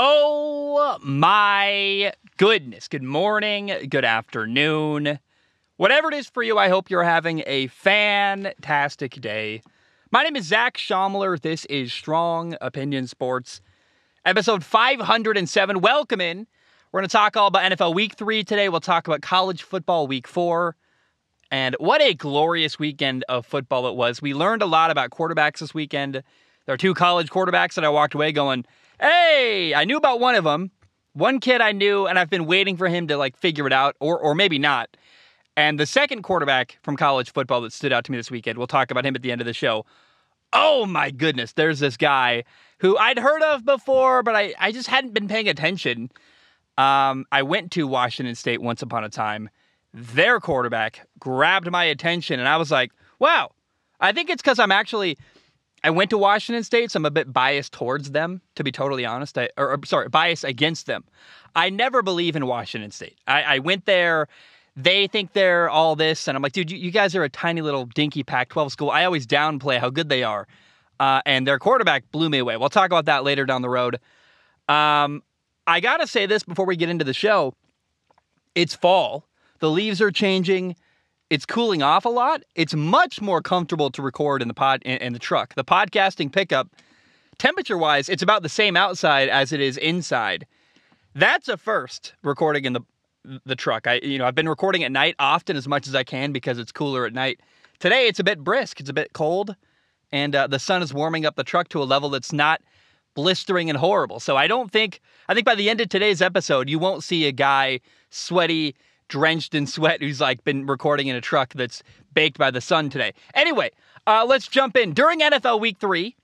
Oh my goodness. Good morning, good afternoon. Whatever it is for you, I hope you're having a fantastic day. My name is Zach Schaumler. This is Strong Opinion Sports, episode 507. Welcome in. We're going to talk all about NFL Week 3 today. We'll talk about college football Week 4. And what a glorious weekend of football it was. We learned a lot about quarterbacks this weekend. There are two college quarterbacks that I walked away going, hey, I knew about one of them. One kid I knew, and I've been waiting for him to figure it out, or maybe not. And the second quarterback from college football that stood out to me this weekend, we'll talk about him at the end of the show. Oh my goodness, there's this guy who I'd heard of before, but I just hadn't been paying attention. I went to Washington State once upon a time. Their quarterback grabbed my attention, and I was like, wow. I think it's because I went to Washington State, so I'm a bit biased towards them, to be totally honest. Biased against them. I never believe in Washington State. I went there. They think they're all this, and I'm like, dude, you guys are a tiny little dinky Pac-12 school. I always downplay how good they are, and their quarterback blew me away. We'll talk about that later down the road. I got to say this before we get into the show. It's fall. The leaves are changing. It's cooling off a lot. It's much more comfortable to record in the truck. The podcasting pickup, temperature-wise, it's about the same outside as it is inside. That's a first, recording in the truck. I've been recording at night often as much as I can because it's cooler at night. Today, it's a bit brisk. It's a bit cold, and the sun is warming up the truck to a level that's not blistering and horrible. So I think by the end of today's episode, you won't see a guy sweaty, drenched in sweat who's been recording in a truck that's baked by the sun today. Anyway, let's jump in. During NFL Week 3,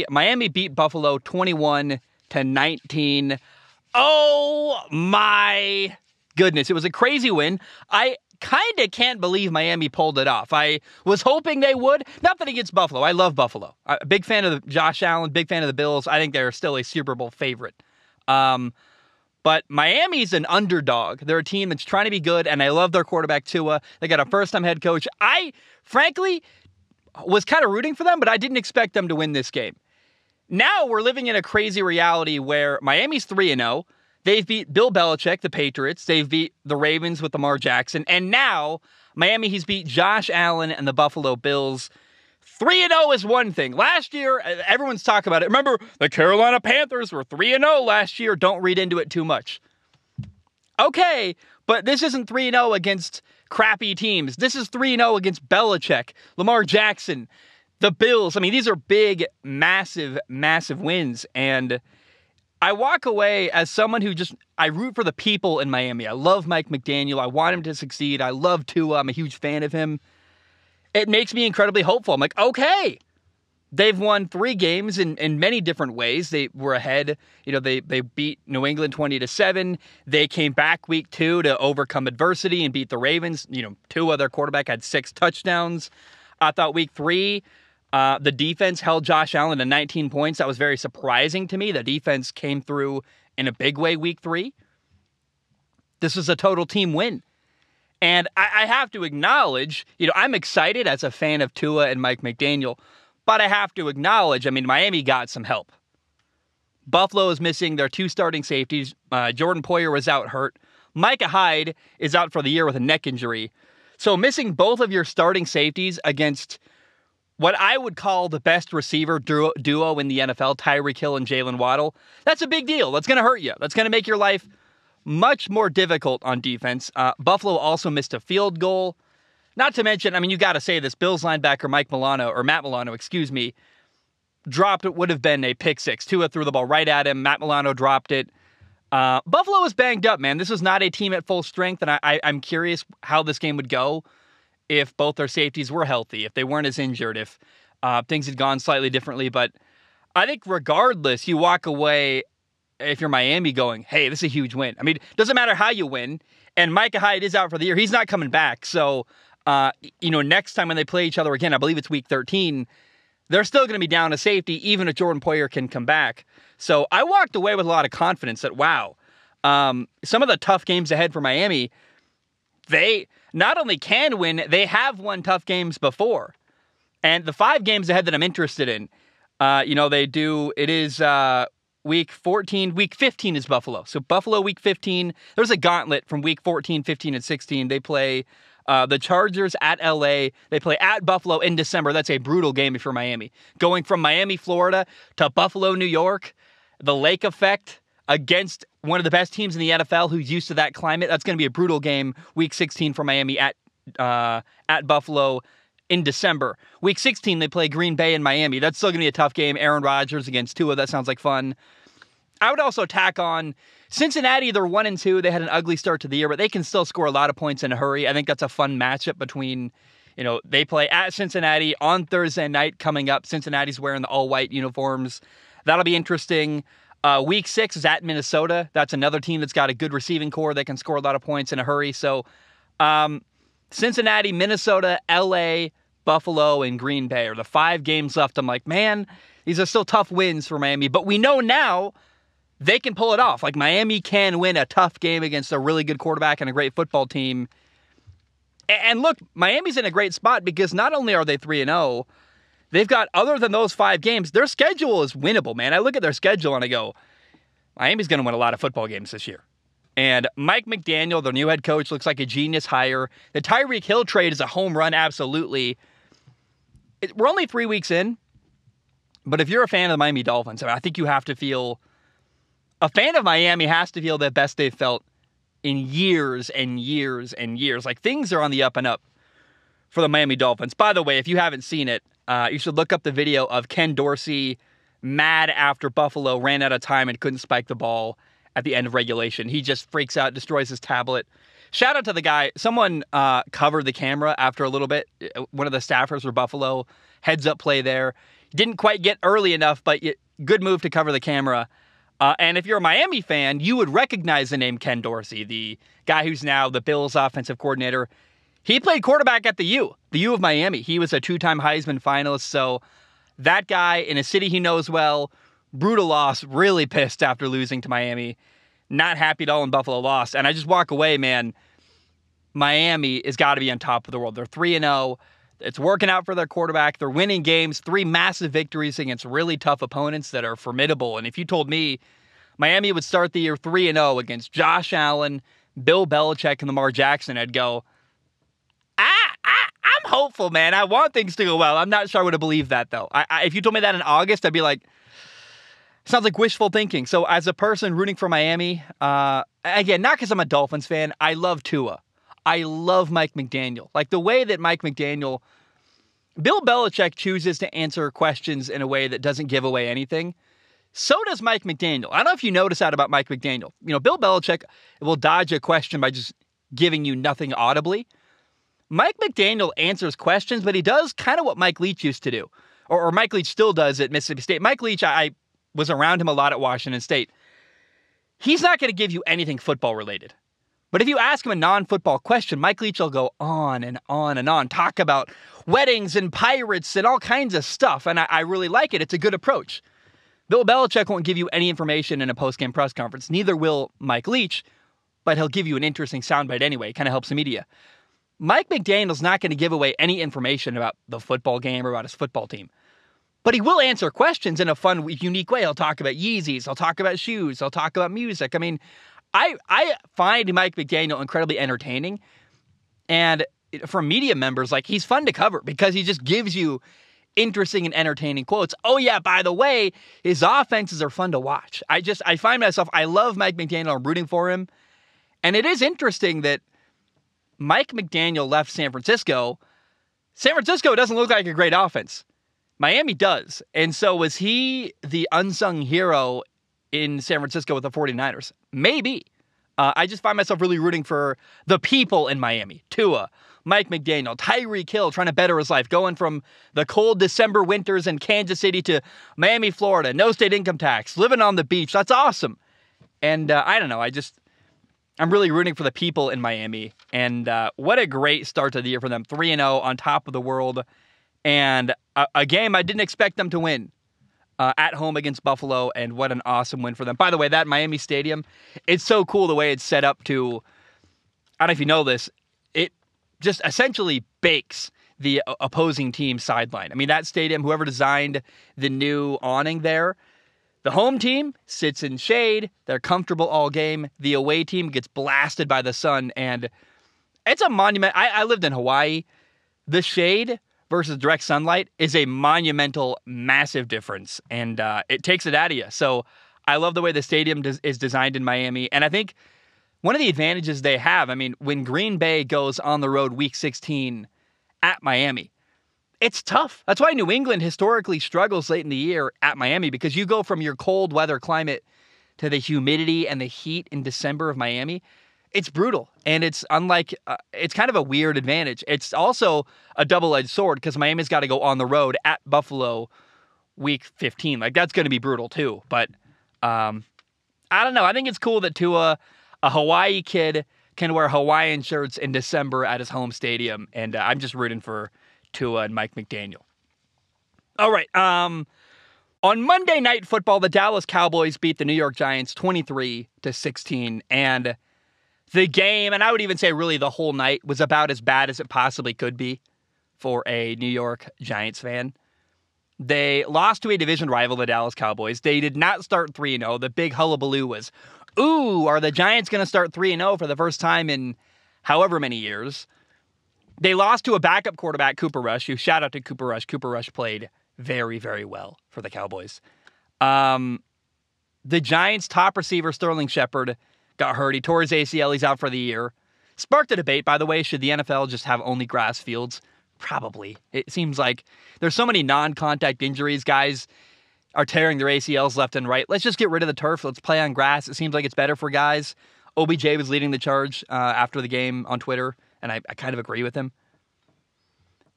Miami beat Buffalo 21-19. Oh my goodness. It was a crazy win. I kind of can't believe Miami pulled it off. I was hoping they would. Nothing against Buffalo. I love Buffalo. A big fan of Josh Allen, big fan of the Bills. I think they're still a Super Bowl favorite. But Miami's an underdog. They're a team that's trying to be good, and I love their quarterback, Tua. They got a first-time head coach. I, frankly, was kind of rooting for them, but I didn't expect them to win this game. Now we're living in a crazy reality where Miami's 3-0. They've beat Bill Belichick, the Patriots. They've beat the Ravens with Lamar Jackson. And now Miami has beat Josh Allen and the Buffalo Bills. 3-0 is one thing. Last year, everyone's talking about it. Remember, the Carolina Panthers were 3-0 last year. Don't read into it too much. Okay, but this isn't 3-0 against crappy teams. This is 3-0 against Belichick, Lamar Jackson, the Bills. I mean, these are big, massive, massive wins. And I walk away as someone who I root for the people in Miami. I love Mike McDaniel. I want him to succeed. I love Tua. I'm a huge fan of him. It makes me incredibly hopeful. I'm like, okay, they've won 3 games in many different ways. They were ahead. They beat New England 20-7. They came back week 2 to overcome adversity and beat the Ravens. Tua, their quarterback, had 6 touchdowns. I thought week 3, the defense held Josh Allen to 19 points. That was very surprising to me. The defense came through in a big way week 3. This is a total team win. And I have to acknowledge, I'm excited as a fan of Tua and Mike McDaniel, but I have to acknowledge, Miami got some help. Buffalo is missing their 2 starting safeties. Jordan Poyer was out hurt. Micah Hyde is out for the year with a neck injury. So missing both of your starting safeties against what I would call the best receiver duo in the NFL, Tyreek Hill and Jalen Waddle, that's a big deal. That's going to hurt you. That's going to make your life much more difficult on defense. Buffalo also missed a field goal. Not to mention, you got to say this, Bills linebacker Matt Milano, dropped it, would have been a pick 6. Tua threw the ball right at him. Matt Milano dropped it. Buffalo was banged up, man. This was not a team at full strength, and I'm curious how this game would go if both their safeties were healthy, if they weren't as injured, if things had gone slightly differently. But I think regardless, you walk away, if you're Miami, going, hey, this is a huge win. Doesn't matter how you win. And Micah Hyde is out for the year. He's not coming back. So, next time when they play each other again, I believe it's week 13, they're still going to be down a safety, even if Jordan Poyer can come back. So I walked away with a lot of confidence that, wow, some of the tough games ahead for Miami, they not only can win, they have won tough games before. And the 5 games ahead that I'm interested in, they do, it is week 14. Week 15 is Buffalo. So Buffalo week 15. There's a gauntlet from week 14, 15, and 16. They play the Chargers at LA. They play at Buffalo in December. That's a brutal game if you're Miami. Going from Miami, Florida to Buffalo, New York, the lake effect against one of the best teams in the NFL who's used to that climate. That's going to be a brutal game. Week 16 for Miami at Buffalo in December. Week 16, they play Green Bay and Miami. That's still going to be a tough game. Aaron Rodgers against Tua. That sounds like fun. I would also tack on Cincinnati. They're 1-2. They had an ugly start to the year, but they can still score a lot of points in a hurry. I think that's a fun matchup between, they play at Cincinnati on Thursday night coming up. Cincinnati's wearing the all-white uniforms. That'll be interesting. Week 6 is at Minnesota. That's another team that's got a good receiving core that can score a lot of points in a hurry. So Cincinnati, Minnesota, LA, Buffalo, and Green Bay are the 5 games left. I'm like, man, these are still tough wins for Miami. But we know now they can pull it off. Like, Miami can win a tough game against a really good quarterback and a great football team. And look, Miami's in a great spot because not only are they 3-0, they've got, other than those 5 games, their schedule is winnable, man. I look at their schedule and I go, Miami's going to win a lot of football games this year. And Mike McDaniel, their new head coach, looks like a genius hire. The Tyreek Hill trade is a home run, absolutely. We're only 3 weeks in, but if you're a fan of the Miami Dolphins, I think you have to feel, a fan of Miami has to feel the best they've felt in years and years and years. Like, things are on the up and up for the Miami Dolphins. By the way, if you haven't seen it, you should look up the video of Ken Dorsey mad after Buffalo ran out of time and couldn't spike the ball at the end of regulation. He just freaks out, destroys his tablet. Shout out to the guy. Someone covered the camera after a little bit. One of the staffers for Buffalo, heads up play there. Didn't quite get early enough, but good move to cover the camera. And if you're a Miami fan, you would recognize the name Ken Dorsey, the guy who's now the Bills offensive coordinator. He played quarterback at the U of Miami. He was a 2-time Heisman finalist. So that guy in a city he knows well, brutal loss, really pissed after losing to Miami. Not happy at all when Buffalo lost. And I just walk away, man. Miami has got to be on top of the world. They're 3-0. It's working out for their quarterback. They're winning games, 3 massive victories against really tough opponents that are formidable. And if you told me Miami would start the year 3-0 against Josh Allen, Bill Belichick, and Lamar Jackson, I'd go, I'm hopeful, man. I want things to go well. I'm not sure I would have believed that, though. If you told me that in August, I'd be like, sounds like wishful thinking. So as a person rooting for Miami, again, not because I'm a Dolphins fan, I love Tua. I love Mike McDaniel. Like, the way that Mike McDaniel, Bill Belichick chooses to answer questions in a way that doesn't give away anything. So does Mike McDaniel. I don't know if you notice that about Mike McDaniel. Bill Belichick will dodge a question by just giving you nothing audibly. Mike McDaniel answers questions, but he does kind of what Mike Leach used to do. Or Mike Leach still does at Mississippi State. Mike Leach, I was around him a lot at Washington State. He's not going to give you anything football related. But if you ask him a non-football question, Mike Leach will go on and on and on, talk about weddings and pirates and all kinds of stuff. And I really like it. It's a good approach. Bill Belichick won't give you any information in a post-game press conference. Neither will Mike Leach, but he'll give you an interesting soundbite anyway. It kind of helps the media. Mike McDaniel's not going to give away any information about the football game or about his football team. But he will answer questions in a fun, unique way. He'll talk about Yeezys. He'll talk about shoes. He'll talk about music. I mean, I find Mike McDaniel incredibly entertaining. And for media members, like, he's fun to cover because he just gives you interesting and entertaining quotes. Oh, yeah, by the way, his offenses are fun to watch. I find myself, I love Mike McDaniel. I'm rooting for him. And it is interesting that Mike McDaniel left San Francisco. San Francisco doesn't look like a great offense. Miami does. And so was he the unsung hero in San Francisco with the 49ers? Maybe. I just find myself really rooting for the people in Miami. Tua, Mike McDaniel, Tyreek Hill trying to better his life, going from the cold December winters in Kansas City to Miami, Florida, no state income tax, living on the beach. That's awesome. And I don't know. I'm really rooting for the people in Miami. And what a great start to the year for them. 3-0 on top of the world. And a game I didn't expect them to win at home against Buffalo. And what an awesome win for them. By the way, that Miami Stadium, it's so cool the way it's set up to, I don't know if you know this, it just essentially bakes the opposing team's sideline. I mean, that stadium, whoever designed the new awning there, The home team sits in shade. They're comfortable all game. The away team gets blasted by the sun, and it's a monument. I lived in Hawaii. The shade versus direct sunlight is a monumental, massive difference, and it takes it out of you. So I love the way the stadium is designed in Miami, and I think one of the advantages they have, I mean, when Green Bay goes on the road week 16 at Miami, it's tough. That's why New England historically struggles late in the year at Miami, because you go from your cold weather climate to the humidity and the heat in December of Miami. It's brutal, and it's unlike, it's kind of a weird advantage. It's also a double-edged sword because Miami's got to go on the road at Buffalo week 15. Like, that's going to be brutal too. But I don't know. I think it's cool that Tua, a Hawaii kid, can wear Hawaiian shirts in December at his home stadium, and I'm just rooting for Tua and Mike McDaniel. All right. On Monday Night Football, the Dallas Cowboys beat the New York Giants 23-16, and the game, and I would even say really the whole night, was about as bad as it possibly could be for a New York Giants fan. They lost to a division rival, the Dallas Cowboys. They did not start 3-0. The big hullabaloo was, ooh, are the Giants going to start 3-0 for the first time in however many years? They lost to a backup quarterback, Cooper Rush, who, shout out to Cooper Rush. Cooper Rush played very, very well for the Cowboys. The Giants' top receiver, Sterling Shepard, got hurt. He tore his ACL. He's out for the year. Sparked a debate, by the way. Should the NFL just have only grass fields? Probably. It seems like there's so many non-contact injuries. Guys are tearing their ACLs left and right. Let's just get rid of the turf. Let's play on grass. It seems like it's better for guys. OBJ was leading the charge after the game on Twitter, and I kind of agree with him.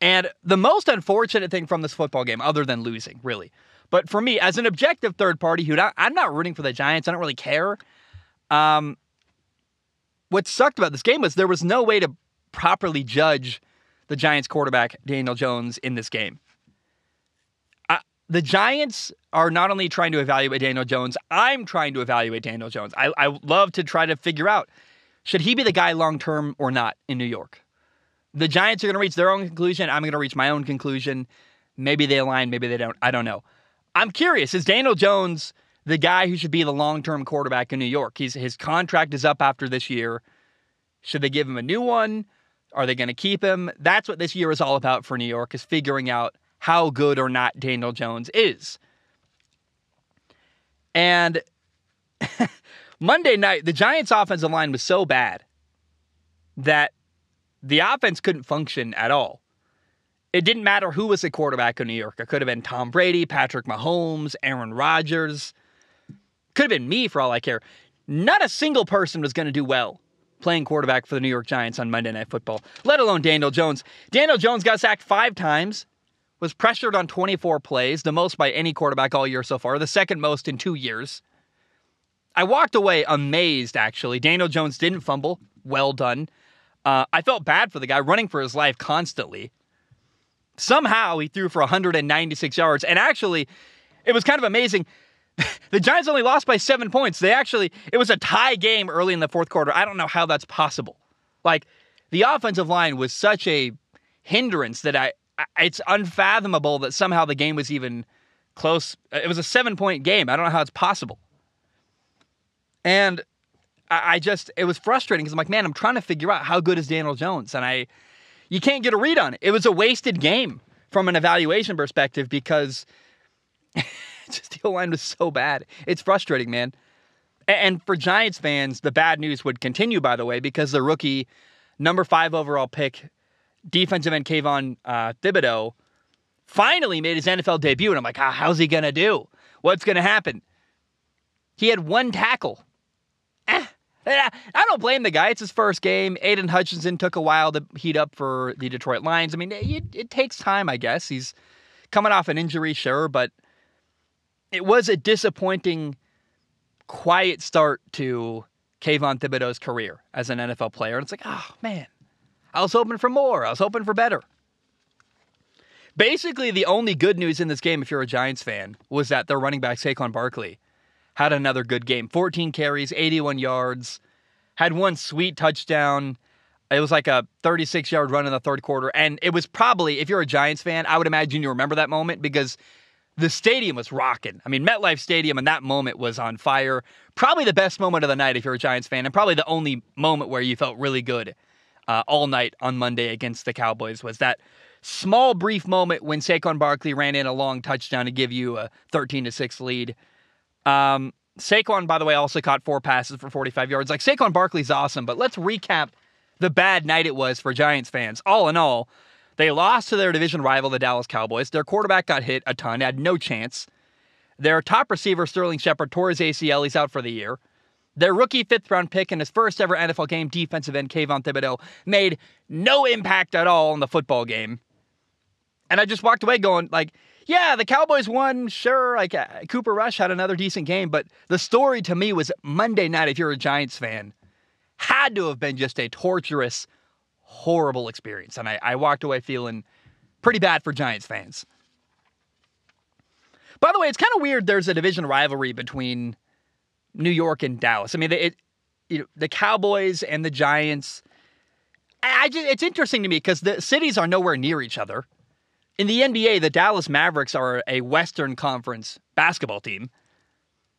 And the most unfortunate thing from this football game, other than losing, really, but for me, as an objective third party, I'm not rooting for the Giants. I don't really care. What sucked about this game was there was no way to properly judge the Giants quarterback, Daniel Jones, in this game. The Giants are not only trying to evaluate Daniel Jones, I'm trying to evaluate Daniel Jones. I love to try to figure out, should he be the guy long-term or not in New York? The Giants are going to reach their own conclusion. I'm going to reach my own conclusion. Maybe they align, maybe they don't. I don't know. I'm curious, is Daniel Jones the guy who should be the long-term quarterback in New York? His contract is up after this year. Should they give him a new one? Are they going to keep him? That's what this year is all about for New York, is figuring out how good or not Daniel Jones is. And Monday night, the Giants' offensive line was so bad that the offense couldn't function at all. It didn't matter who was the quarterback in New York. It could have been Tom Brady, Patrick Mahomes, Aaron Rodgers. Could have been me for all I care. Not a single person was going to do well playing quarterback for the New York Giants on Monday Night Football, let alone Daniel Jones. Daniel Jones got sacked 5 times, was pressured on 24 plays, the most by any quarterback all year so far, the second most in 2 years. I walked away amazed, actually. Daniel Jones didn't fumble. Well done. I felt bad for the guy running for his life constantly. Somehow he threw for 196 yards. And actually, it was kind of amazing. The Giants only lost by 7 points. It was a tie game early in the fourth quarter. I don't know how that's possible. Like, the offensive line was such a hindrance that it's unfathomable that somehow the game was even close. It was a 7-point game. I don't know how it's possible. And it was frustrating because I'm like, man, I'm trying to figure out how good is Daniel Jones. And you can't get a read on it. It was a wasted game from an evaluation perspective because the O-line was so bad. It's frustrating, man. And for Giants fans, the bad news would continue, by the way, because the rookie, number 5 overall pick, defensive end Kayvon Thibodeau, finally made his NFL debut. And I'm like, how's he going to do? What's going to happen? He had 1 tackle. I don't blame the guy. It's his first game. Aiden Hutchinson took a while to heat up for the Detroit Lions. I mean, it takes time, I guess. He's coming off an injury, sure, but it was a disappointing, quiet start to Kayvon Thibodeau's career as an NFL player. And it's like, oh, man, I was hoping for more. I was hoping for better. Basically, the only good news in this game, if you're a Giants fan, was that their running back, Saquon Barkley, had another good game. 14 carries, 81 yards, had 1 sweet touchdown. It was like a 36-yard run in the third quarter. And it was probably, if you're a Giants fan, I would imagine you remember that moment because the stadium was rocking. I mean, MetLife Stadium in that moment was on fire. Probably the best moment of the night if you're a Giants fan, and probably the only moment where you felt really good all night on Monday against the Cowboys was that small, brief moment when Saquon Barkley ran in a long touchdown to give you a 13-6 lead. Saquon, by the way, also caught 4 passes for 45 yards. Like, Saquon Barkley's awesome, but let's recap the bad night it was for Giants fans. All in all, they lost to their division rival, the Dallas Cowboys. Their quarterback got hit a ton, had no chance. Their top receiver, Sterling Shepard, tore his ACL. He's out for the year. Their rookie 5th-round pick in his first ever NFL game, defensive end Kayvon Thibodeau, made no impact at all in the football game. And I just walked away going, like, yeah, the Cowboys won, sure. Like, Cooper Rush had another decent game, but the story to me was Monday night, if you're a Giants fan, had to have been just a torturous, horrible experience. And I walked away feeling pretty bad for Giants fans. By the way, it's kind of weird there's a division rivalry between New York and Dallas. I mean, the Cowboys and the Giants, it's interesting to me because the cities are nowhere near each other. In the NBA, the Dallas Mavericks are a Western Conference basketball team.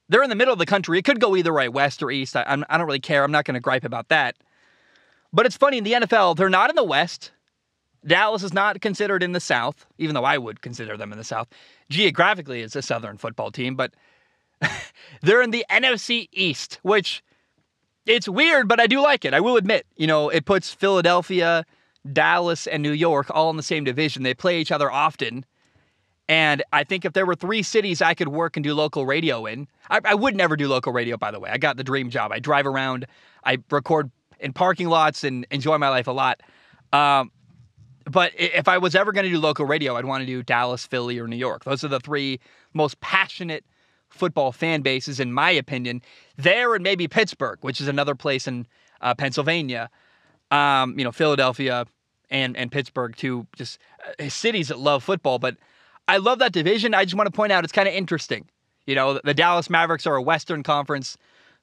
They're in the middle of the country. It could go either way, west or east. I don't really care. I'm not going to gripe about that. But it's funny, in the NFL, they're not in the West. Dallas is not considered in the South, even though I would consider them in the South. Geographically, it's a Southern football team, but they're in the NFC East, which it's weird, but I do like it. I will admit, it puts Philadelphia, Dallas, and New York all in the same division. They play each other often. And I think if there were 3 cities I could work and do local radio in, I would never do local radio, by the way. I got the dream job. I drive around, I record in parking lots and enjoy my life a lot. But if I was ever going to do local radio, I'd want to do Dallas, Philly, or New York. Those are the 3 most passionate football fan bases, in my opinion. There and maybe Pittsburgh, which is another place in Pennsylvania. Philadelphia and Pittsburgh, two just cities that love football. But I love that division. I just want to point out it's kind of interesting. The Dallas Mavericks are a Western Conference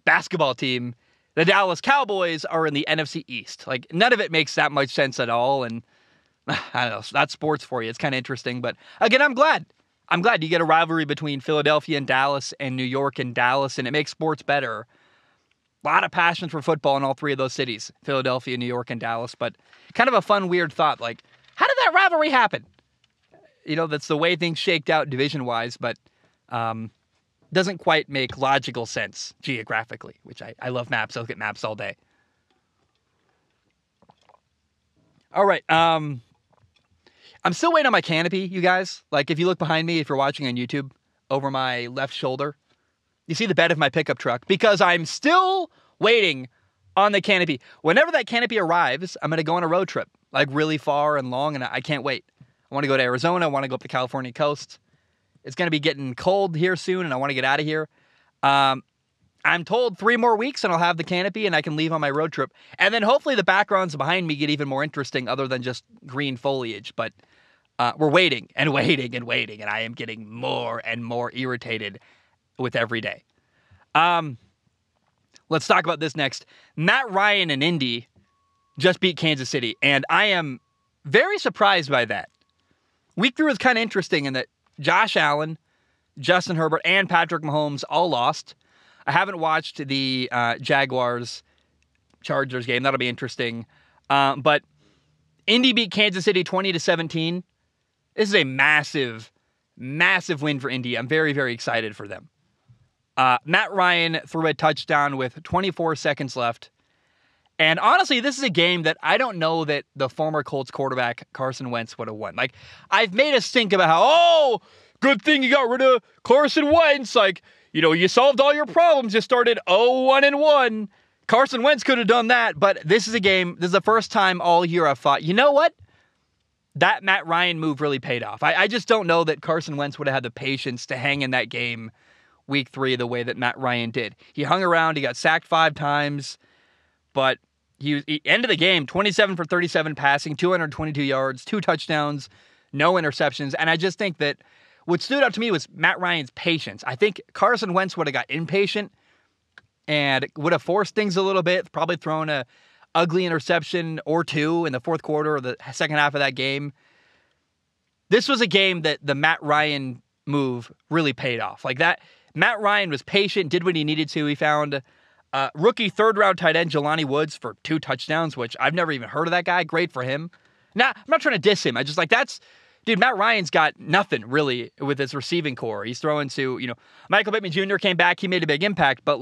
basketball team. The Dallas Cowboys are in the NFC East. Like, none of it makes that much sense at all. And I don't know, that's sports for you. It's kind of interesting. But again, I'm glad you get a rivalry between Philadelphia and Dallas and New York and Dallas, and it makes sports better. A lot of passion for football in all 3 of those cities, Philadelphia, New York, and Dallas. But kind of a fun, weird thought. Like, how did that rivalry happen? That's the way things shaked out division-wise, but doesn't quite make logical sense geographically, which I love maps. I look at maps all day. All right. I'm still waiting on my canopy, you guys. Like, if you look behind me, if you're watching on YouTube, over my left shoulder, you see the bed of my pickup truck, because I'm still waiting on the canopy. Whenever that canopy arrives, I'm going to go on a road trip, like really far and long, and I can't wait. I want to go to Arizona. I want to go up the California coast. It's going to be getting cold here soon, and I want to get out of here. I'm told 3 more weeks, and I'll have the canopy, and I can leave on my road trip. And then hopefully the backgrounds behind me get even more interesting other than just green foliage. But we're waiting and waiting and waiting, and I am getting more and more irritated with every day. Let's talk about this next. Matt Ryan and Indy just beat Kansas City, and I am very surprised by that. Week 3 was kind of interesting in that Josh Allen, Justin Herbert, and Patrick Mahomes all lost. I haven't watched the Jaguars-Chargers game. That'll be interesting. But Indy beat Kansas City 20-17. This is a massive, massive win for Indy. I'm very, very excited for them. Matt Ryan threw a touchdown with 24 seconds left. And honestly, this is a game that I don't know that the former Colts quarterback Carson Wentz would have won. Like, I've made a stink about how, good thing you got rid of Carson Wentz. Like, you solved all your problems. You started 0-1-1. Carson Wentz could have done that. But this is a game, this is the first time all year I've thought, you know what? That Matt Ryan move really paid off. I just don't know that Carson Wentz would have had the patience to hang in that game week 3 the way that Matt Ryan did. He hung around. He got sacked 5 times. But he ended the game 27 for 37 passing, 222 yards, 2 touchdowns, no interceptions. And I just think that what stood out to me was Matt Ryan's patience. I think Carson Wentz would have got impatient and would have forced things a little bit, probably thrown a ugly interception or 2 in the fourth quarter or the second half of that game. This was a game that the Matt Ryan move really paid off. Like that, Matt Ryan was patient, did what he needed to. He found rookie third-round tight end Jelani Woods for 2 touchdowns, which I've never even heard of that guy. Great for him. Now, I'm not trying to diss him. I just dude, Matt Ryan's got nothing really with his receiving core. He's throwing to, Michael Pittman Jr. came back. He made a big impact, but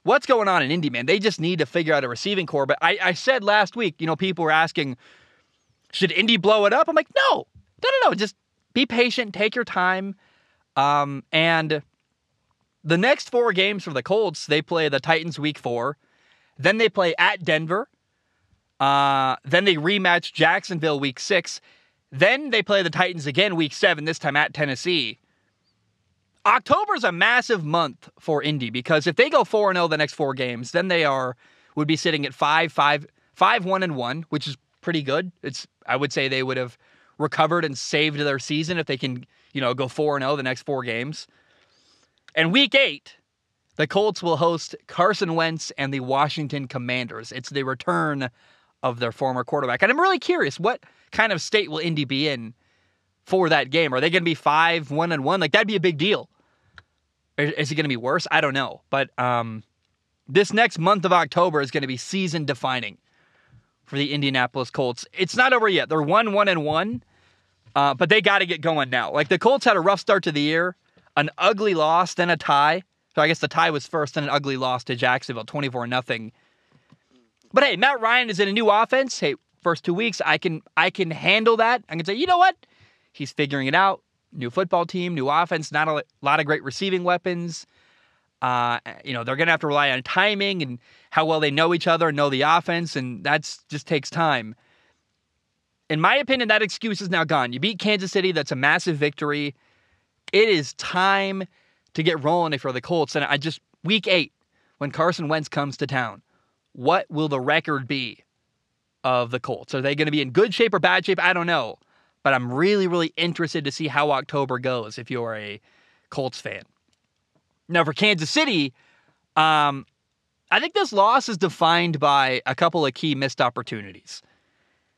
what's going on in Indy, man? They just need to figure out a receiving core. But I said last week, people were asking, should Indy blow it up? I'm like, no. Just be patient, take your time. And the next 4 games for the Colts, they play the Titans week 4. Then they play at Denver. Then they rematch Jacksonville week 6. Then they play the Titans again week 7, this time at Tennessee. October's a massive month for Indy because if they go 4-0 the next 4 games, then they would be sitting at 5-1-1, which is pretty good. I would say they would have recovered and saved their season if they can, go 4-0 the next 4 games. And week 8, the Colts will host Carson Wentz and the Washington Commanders. It's the return of their former quarterback. And I'm really curious, what kind of state will Indy be in for that game? Are they going to be 5-1-1? That'd be a big deal. Is it going to be worse? I don't know. But this next month of October is going to be season defining for the Indianapolis Colts. It's not over yet. They're 1-1-1, but they got to get going now. The Colts had a rough start to the year, an ugly loss, then a tie. So I guess the tie was first, then an ugly loss to Jacksonville, 24-0. But hey, Matt Ryan is in a new offense. Hey, first 2 weeks, I can handle that. I can say, you know what? He's figuring it out. New football team, new offense, not a lot of great receiving weapons. They're going to have to rely on timing and how well they know each other and know the offense, and that just takes time. In my opinion, that excuse is now gone. You beat Kansas City. That's a massive victory. It is time to get rolling for the Colts. And week 8, when Carson Wentz comes to town, what will the record be of the Colts? Are they going to be in good shape or bad shape? I don't know. But I'm really, really interested to see how October goes if you're a Colts fan. Now, for Kansas City, I think this loss is defined by a couple of key missed opportunities.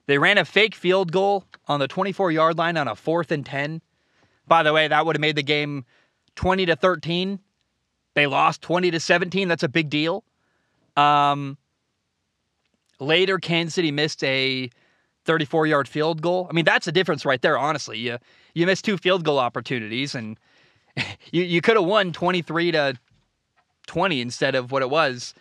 They ran a fake field goal on the 24-yard line on a 4th and 10. By the way, that would have made the game 20-13. They lost 20-17. That's a big deal. Later, Kansas City missed a 34-yard field goal. I mean, that's the difference right there, honestly. You missed 2 field goal opportunities, and you could have won 23-20 instead of what it was.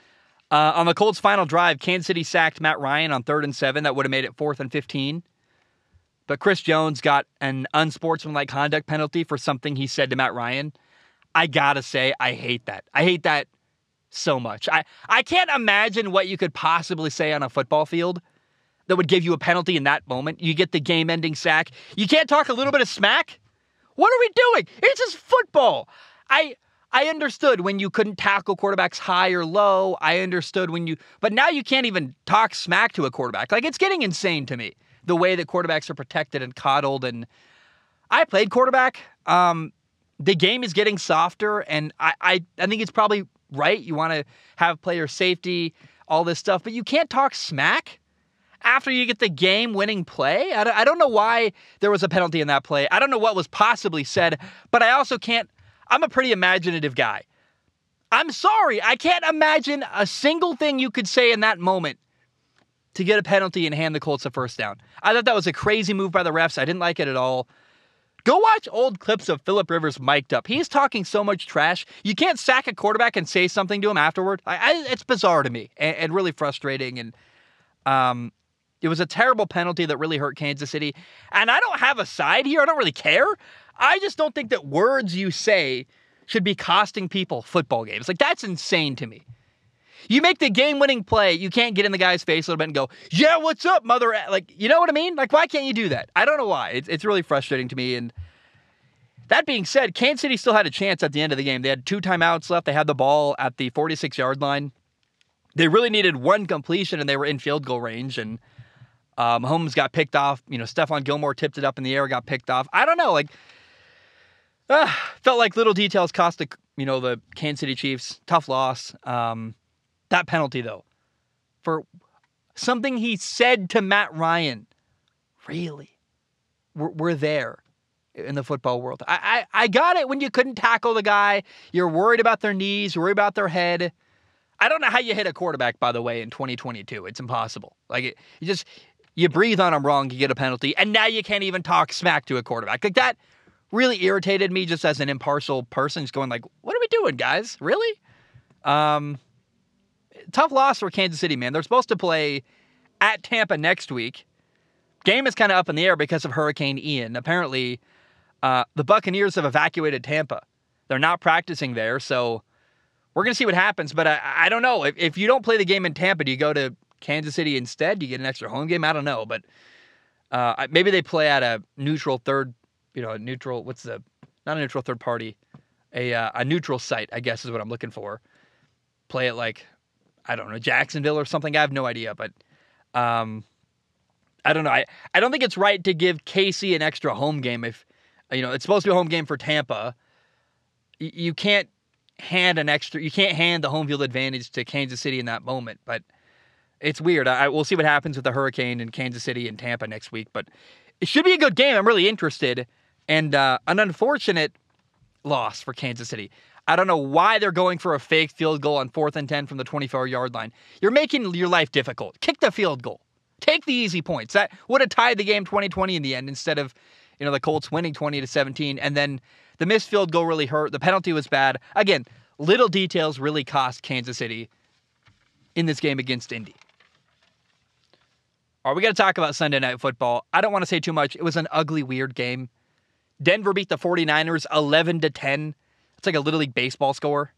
On the Colts' final drive, Kansas City sacked Matt Ryan on 3rd and 7. That would have made it 4th and 15. But Chris Jones got an unsportsmanlike conduct penalty for something he said to Matt Ryan. I gotta say, I hate that. I hate that so much. I can't imagine what you could possibly say on a football field that would give you a penalty in that moment. You get the game-ending sack. You can't talk a little bit of smack? What are we doing? It's just football. I understood when you couldn't tackle quarterbacks high or low. I understood but now you can't even talk smack to a quarterback. It's getting insane to me, the way that quarterbacks are protected and coddled. And I played quarterback. The game is getting softer, and I think it's probably right. You want to have player safety, all this stuff, but you can't talk smack after you get the game-winning play. I don't know why there was a penalty in that play. I don't know what was possibly said, but I also can't. I'm a pretty imaginative guy. I'm sorry. I can't imagine a single thing you could say in that moment to get a penalty and hand the Colts a first down. I thought that was a crazy move by the refs. I didn't like it at all. Go watch old clips of Phillip Rivers mic'd up. He's talking so much trash. You can't sack a quarterback and say something to him afterward. It's bizarre to me and really frustrating. And it was a terrible penalty that really hurt Kansas City. And I don't have a side here. I don't really care. I just don't think that words you say should be costing people football games. That's insane to me. You make the game-winning play, you can't get in the guy's face a little bit and go, yeah, what's up, mother? You know what I mean? Why can't you do that? I don't know why. It's really frustrating to me. And that being said, Kansas City still had a chance at the end of the game. They had 2 timeouts left. They had the ball at the 46-yard line. They really needed 1 completion, and they were in field goal range. And Mahomes got picked off. Stephon Gilmore tipped it up in the air, got picked off. I don't know. Felt like little details cost the Kansas City Chiefs. Tough loss. That penalty, though, for something he said to Matt Ryan. Really? We're there. in the football world. I got it when you couldn't tackle the guy. You're worried about their knees, you're worried about their head. I don't know how you hit a quarterback, by the way, in 2022. It's impossible. Like, you breathe on them wrong, you get a penalty, and now you can't even talk smack to a quarterback. Like, that really irritated me just as an impartial person, just going like, what are we doing, guys? Really? Tough loss for Kansas City, man. They're supposed to play at Tampa next week. Game is kind of up in the air because of Hurricane Ian. Apparently, the Buccaneers have evacuated Tampa. They're not practicing there, so we're going to see what happens. But I don't know. If you don't play the game in Tampa, do you go to Kansas City instead? Do you get an extra home game? I don't know. But maybe they play at a neutral third, not a neutral third party, a neutral site, I guess is what I'm looking for. Play it like, I don't know, Jacksonville or something. I have no idea. But I don't know. I don't think it's right to give KC an extra home game if, it's supposed to be a home game for Tampa. You can't hand the home field advantage to Kansas City in that moment. But it's weird. We'll see what happens with the Hurricane in Kansas City and Tampa next week. But it should be a good game. I'm really interested. And an unfortunate loss for Kansas City. I don't know why they're going for a fake field goal on 4th and 10 from the 24-yard line. You're making your life difficult. Kick the field goal. Take the easy points. That would have tied the game 20-20 in the end instead of, the Colts winning 20-17. And then the missed field goal really hurt. The penalty was bad. Again, little details really cost Kansas City in this game against Indy. All right, we got to talk about Sunday Night Football. I don't want to say too much. It was an ugly, weird game. Denver beat the 49ers 11-10. It's like a Little League baseball score.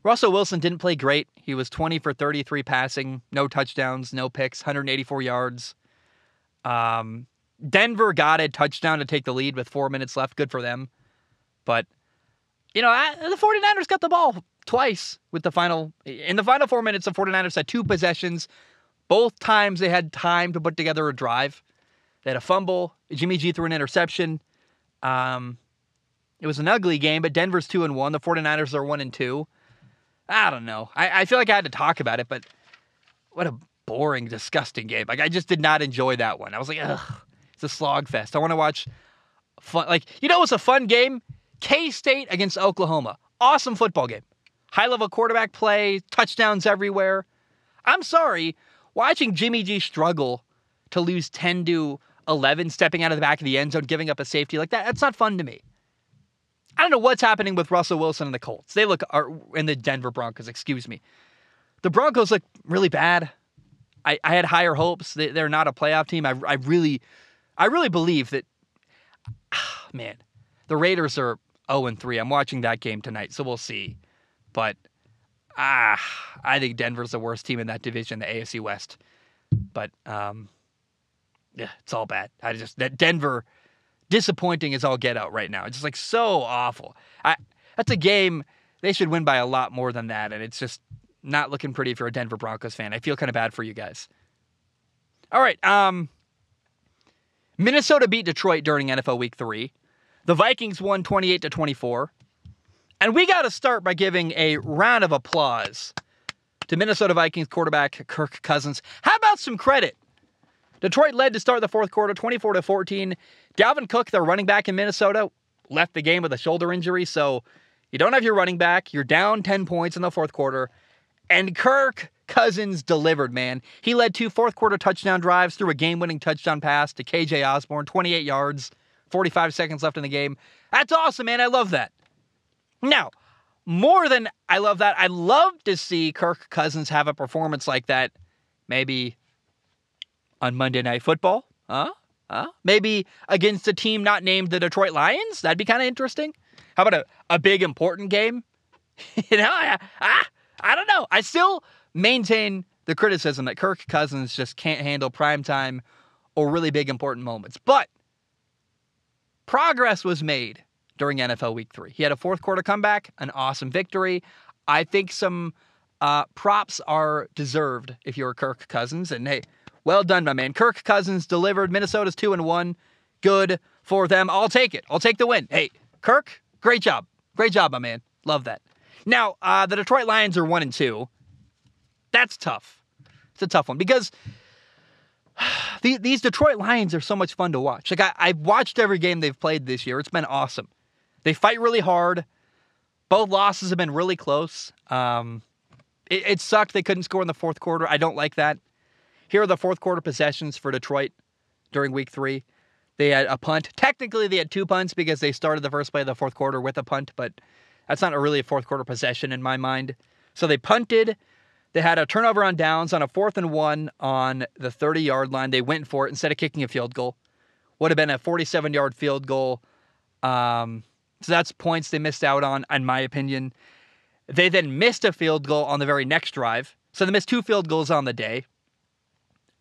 Russell Wilson didn't play great. He was 20 for 33 passing, no touchdowns, no picks, 184 yards. Denver got a touchdown to take the lead with 4 minutes left. Good for them. But, the 49ers got the ball twice in the final 4 minutes, the 49ers had 2 possessions. Both times they had time to put together a drive. They had a fumble. Jimmy G threw an interception. It was an ugly game, but Denver's 2-1. The 49ers are 1-2. I don't know. I feel like I had to talk about it, but what a boring, disgusting game. Like, I just did not enjoy that one. I was like, ugh, it's a slog fest. I want to watch fun. Like, it was a fun game. K-State against Oklahoma. Awesome football game. High-level quarterback play, touchdowns everywhere. I'm sorry, watching Jimmy G struggle to lose 10-11, stepping out of the back of the end zone, giving up a safety like that, that's not fun to me. I don't know what's happening with Russell Wilson and the Colts. And the Denver Broncos, excuse me. The Broncos look really bad. I had higher hopes. They're not a playoff team. I really believe that, man, the Raiders are 0-3. I'm watching that game tonight, so we'll see. But, I think Denver's the worst team in that division, the AFC West. But, yeah, it's all bad. That Denver, disappointing as all get out right now. It's just like so awful. That's a game they should win by a lot more than that, and it's just not looking pretty if you're a Denver Broncos fan. I feel kind of bad for you guys. All right, Minnesota beat Detroit during NFL Week 3. The Vikings won 28-24. And we got to start by giving a round of applause to Minnesota Vikings quarterback Kirk Cousins. How about some credit? Detroit led to start the fourth quarter, 24-14. Dalvin Cook, their running back in Minnesota, left the game with a shoulder injury. So you don't have your running back. You're down 10 points in the fourth quarter. And Kirk Cousins delivered, man. He led 2 fourth-quarter touchdown drives, threw a game-winning touchdown pass to KJ Osborne, 28 yards, 45 seconds left in the game. That's awesome, man. I love that. Now, more than I love that, I'd love to see Kirk Cousins have a performance like that maybe on Monday Night Football. Maybe against a team not named the Detroit Lions. That'd be kind of interesting. How about a big, important game? I don't know. I still maintain the criticism that Kirk Cousins just can't handle primetime or really big, important moments. But progress was made during NFL Week 3. He had a fourth-quarter comeback, an awesome victory. I think some props are deserved if you're Kirk Cousins. And, hey, well done, my man. Kirk Cousins delivered. Minnesota's 2-1. Good for them. I'll take it. I'll take the win. Hey, Kirk, great job. Great job, my man. Love that. Now, the Detroit Lions are 1-2. That's tough. It's a tough one because These Detroit Lions are so much fun to watch. Like I've watched every game they've played this year. It's been awesome. They fight really hard. Both losses have been really close. It sucked they couldn't score in the fourth quarter. I don't like that. Here are the fourth quarter possessions for Detroit during week 3. They had a punt. Technically, they had 2 punts because they started the first play of the fourth quarter with a punt, but that's not really a fourth quarter possession in my mind. So they punted. They had a turnover on downs on a 4th and 1 on the 30-yard line. They went for it instead of kicking a field goal. Would have been a 47-yard field goal. So that's points they missed out on, in my opinion. They then missed a field goal on the very next drive. So they missed 2 field goals on the day.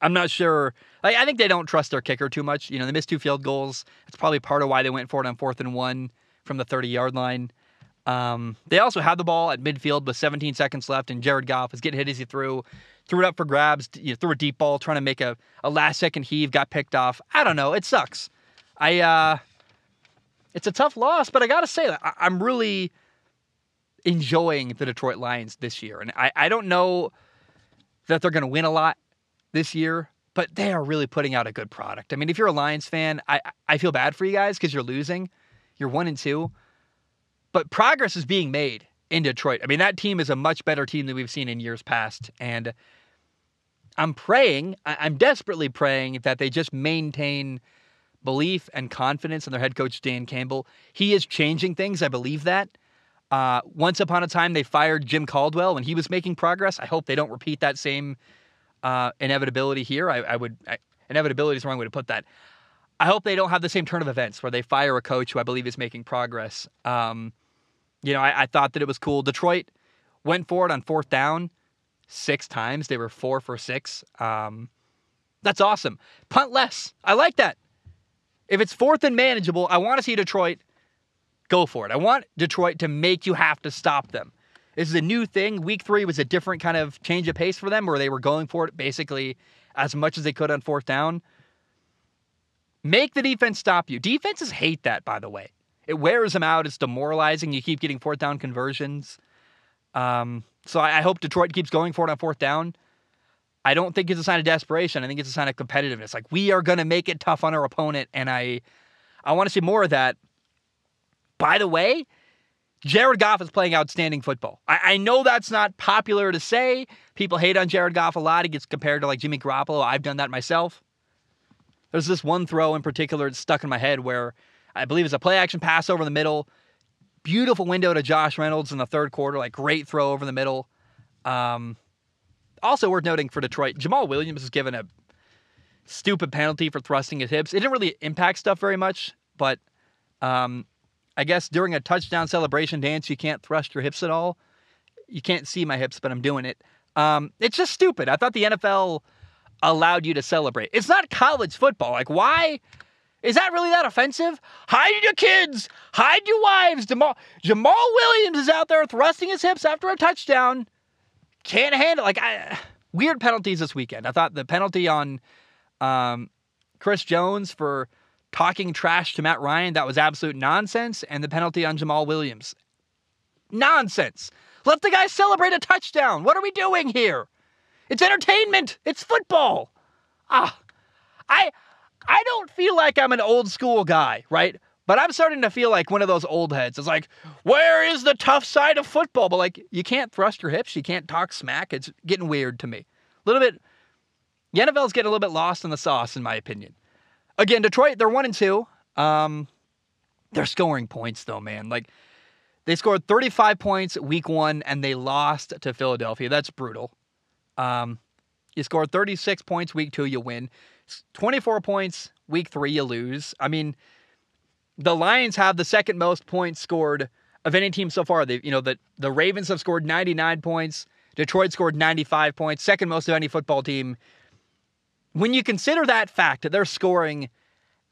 I'm not sure. I think they don't trust their kicker too much. They missed 2 field goals. That's probably part of why they went for it on 4th and 1 from the 30-yard line. They also had the ball at midfield with 17 seconds left, and Jared Goff was getting hit as he threw it up for grabs, threw a deep ball, trying to make a last-second heave, got picked off. I don't know. It sucks. It's a tough loss, but I got to say, I'm really enjoying the Detroit Lions this year. And I don't know that they're going to win a lot this year, but they are really putting out a good product. I mean, if you're a Lions fan, I feel bad for you guys because you're losing. You're 1-2. But progress is being made in Detroit. I mean, that team is a much better team than we've seen in years past. And I'm desperately praying that they just maintain belief and confidence in their head coach, Dan Campbell. He is changing things. I believe that. Once upon a time, they fired Jim Caldwell when he was making progress. I hope they don't repeat that same inevitability here. Inevitability is the wrong way to put that. I hope they don't have the same turn of events where they fire a coach who I believe is making progress. I thought that it was cool. Detroit went for it on 4th down 6 times. They were 4 for 6. That's awesome. Punt less. I like that. If it's 4th and manageable, I want to see Detroit go for it. I want Detroit to make you have to stop them. This is a new thing. Week 3 was a different kind of change of pace for them where they were going for it basically as much as they could on 4th down. Make the defense stop you. Defenses hate that, by the way. It wears them out. It's demoralizing. You keep getting 4th down conversions. So I hope Detroit keeps going for it on 4th down. I don't think it's a sign of desperation. I think it's a sign of competitiveness. Like, we are going to make it tough on our opponent, and I want to see more of that. By the way, Jared Goff is playing outstanding football. I know that's not popular to say. People hate on Jared Goff a lot. He gets compared to, like, Jimmy Garoppolo. I've done that myself. There's this one throw in particular that's stuck in my head where I believe it's a play-action pass over the middle. Beautiful window to Josh Reynolds in the third quarter. Like, great throw over the middle. Also worth noting for Detroit, Jamal Williams was given a stupid penalty for thrusting his hips. It didn't really impact stuff very much, but I guess during a touchdown celebration dance, you can't thrust your hips at all. You can't see my hips, but I'm doing it. It's just stupid. I thought the NFL allowed you to celebrate. It's not college football. Like, why? Is that really that offensive? Hide your kids. Hide your wives. Jamal Williams is out there thrusting his hips after a touchdown. Can't handle it. Weird penalties this weekend. I thought the penalty on Chris Jones for talking trash to Matt Ryan, that was absolute nonsense. And the penalty on Jamal Williams. Nonsense. Let the guy celebrate a touchdown. What are we doing here? It's entertainment. It's football. I don't feel like I'm an old school guy, right? But I'm starting to feel like one of those old heads. It's like, where is the tough side of football? But, like, you can't thrust your hips. You can't talk smack. It's getting weird to me. A little bit. The NFL's getting a little bit lost in the sauce, in my opinion. Again, Detroit, they're 1-2. They're scoring points, though, man. Like, they scored 35 points week 1, and they lost to Philadelphia. That's brutal. You scored 36 points week 2, you win. 24 points week 3, you lose. I mean, the Lions have the second most points scored of any team so far. The Ravens have scored 99 points. Detroit scored 95 points, second most of any football team. When you consider that fact that they're scoring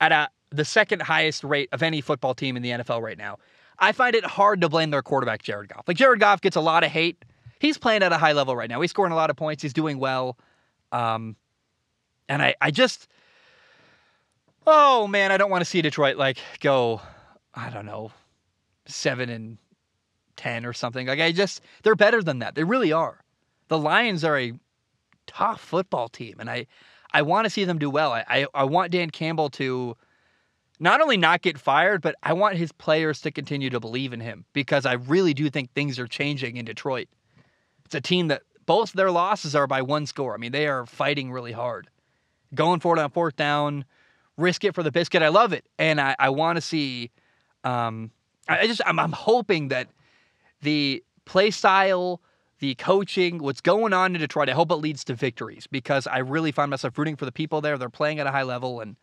at the second highest rate of any football team in the NFL right now, I find it hard to blame their quarterback, Jared Goff. Like, Jared Goff gets a lot of hate. He's playing at a high level right now. He's scoring a lot of points. He's doing well. And I just, oh man, I don't want to see Detroit go, I don't know, 7-10 or something. They're better than that. They really are. The Lions are a tough football team. And I I want to see them do well. I want Dan Campbell to not only not get fired, but I want his players to continue to believe in him because I really do think things are changing in Detroit. It's a team that both their losses are by one score. I mean, they are fighting really hard. Going for it on fourth down, risk it for the biscuit. I love it. And I want to see, I'm hoping that the play style, the coaching, what's going on in Detroit, I hope it leads to victories because I really find myself rooting for the people there. They're playing at a high level and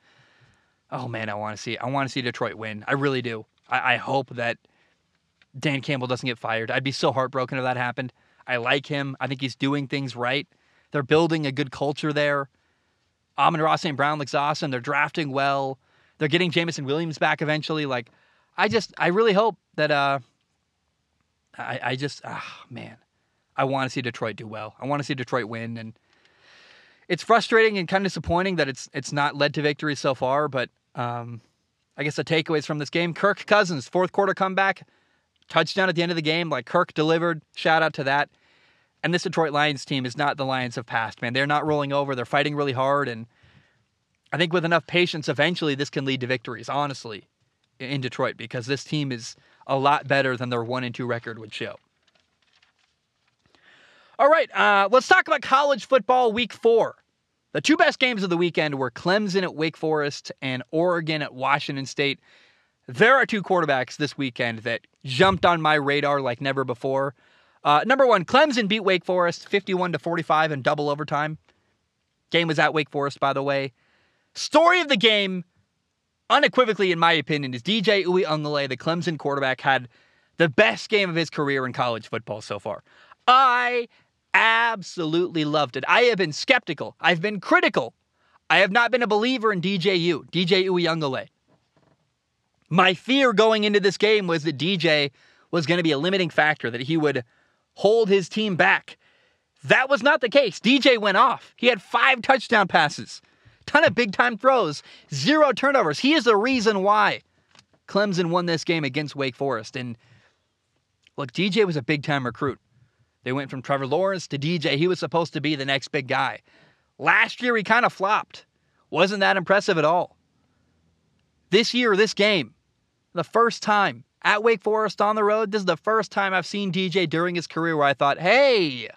oh man, I want to see Detroit win. I really do. I hope that Dan Campbell doesn't get fired. I'd be so heartbroken if that happened. I like him. I think he's doing things right. They're building a good culture there. Amon-Ra St. Brown looks awesome. They're drafting well. They're getting Jameson Williams back eventually. Like, I really hope that, man, I want to see Detroit do well. I want to see Detroit win. And it's frustrating and kind of disappointing that it's not led to victory so far. But I guess the takeaways from this game, Kirk Cousins, fourth quarter comeback, touchdown at the end of the game. Like Kirk delivered. Shout out to that. And this Detroit Lions team is not the Lions of past, man. They're not rolling over. They're fighting really hard. And I think with enough patience, eventually this can lead to victories, honestly, in Detroit, because this team is a lot better than their 1-2 record would show. All right, let's talk about college football week 4. The two best games of the weekend were Clemson at Wake Forest and Oregon at Washington State. There are two quarterbacks this weekend that jumped on my radar like never before. Number one, Clemson beat Wake Forest 51-45 in double overtime. Game was at Wake Forest, by the way. Story of the game, unequivocally in my opinion, is DJ Uiagalelei, the Clemson quarterback, had the best game of his career in college football so far. I absolutely loved it. I have been skeptical. I've been critical. I have not been a believer in DJ Uiagalelei. My fear going into this game was that DJ was going to be a limiting factor, that he would hold his team back. That was not the case. DJ went off. He had 5 touchdown passes, ton of big-time throws, 0 turnovers. He is the reason why Clemson won this game against Wake Forest. And look, DJ was a big-time recruit. They went from Trevor Lawrence to DJ. He was supposed to be the next big guy. Last year, he kind of flopped. Wasn't that impressive at all. This year, this game, the first time at Wake Forest on the road, this is the first time I've seen DJ during his career where I thought, hey,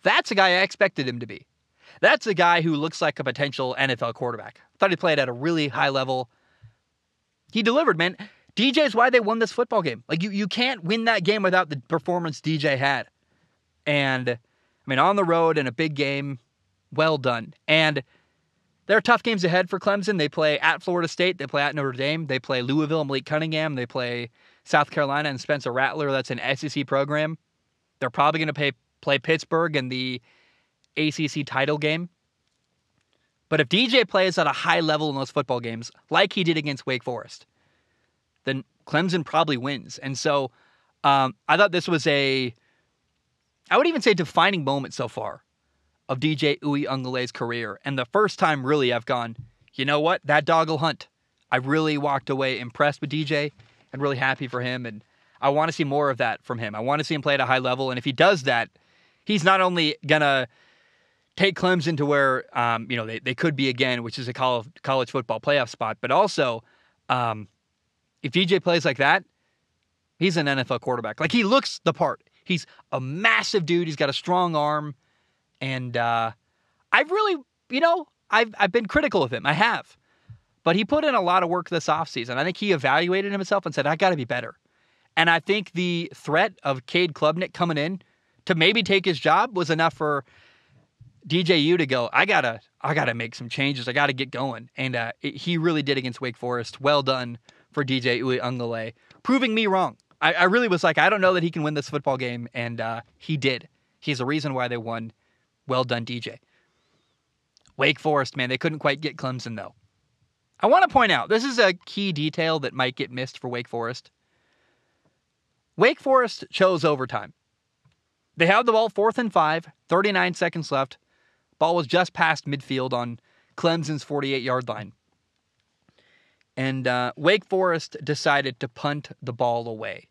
that's a guy I expected him to be. That's a guy who looks like a potential NFL quarterback. Thought he played at a really high level. He delivered, man. DJ is why they won this football game. Like, you can't win that game without the performance DJ had. And, I mean, on the road in a big game, well done. And there are tough games ahead for Clemson. They play at Florida State. They play at Notre Dame. They play Louisville and Malik Cunningham. They play South Carolina and Spencer Rattler. That's an SEC program. They're probably going to play Pittsburgh in the ACC title game. But if DJ plays at a high level in those football games, like he did against Wake Forest, then Clemson probably wins. And so I thought this was I would even say defining moment so far of DJ Uiagalelei's career. And the first time really I've gone, you know what? That dog will hunt. I really walked away impressed with DJ and really happy for him. And I want to see more of that from him. I want to see him play at a high level. And if he does that, he's not only going to take Clemson to where, they could be again, which is a college football playoff spot. But also, if DJ plays like that, he's an NFL quarterback. Like, he looks the part. He's a massive dude. He's got a strong arm. And I've really, I've been critical of him. I have. But he put in a lot of work this offseason. I think he evaluated himself and said, I got to be better. And I think the threat of Cade Klubnik coming in to maybe take his job was enough for DJU to go, I gotta make some changes. I got to get going. And he really did against Wake Forest. Well done for DJ Uiagalelei, proving me wrong. I really was like, I don't know that he can win this football game, and he did. He's the reason why they won. Well done, DJ. Wake Forest, man, they couldn't quite get Clemson, though. I want to point out, this is a key detail that might get missed for Wake Forest. Wake Forest chose overtime. They had the ball 4th and 5, 39 seconds left. Ball was just past midfield on Clemson's 48-yard line. And Wake Forest decided to punt the ball away.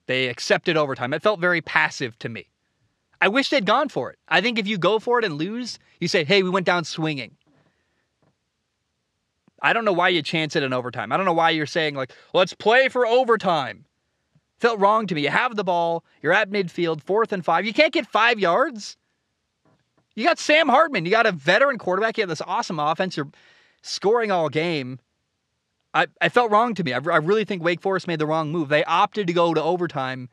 They accepted overtime. It felt very passive to me. I wish they'd gone for it. I think if you go for it and lose, you say, hey, we went down swinging. I don't know why you chance it in overtime. I don't know why you're saying, like, let's play for overtime. Felt wrong to me. You have the ball. You're at midfield, 4th and 5. You can't get 5 yards. You got Sam Hartman. You got a veteran quarterback. You have this awesome offense. You're scoring all game. I felt wrong to me. I really think Wake Forest made the wrong move. They opted to go to overtime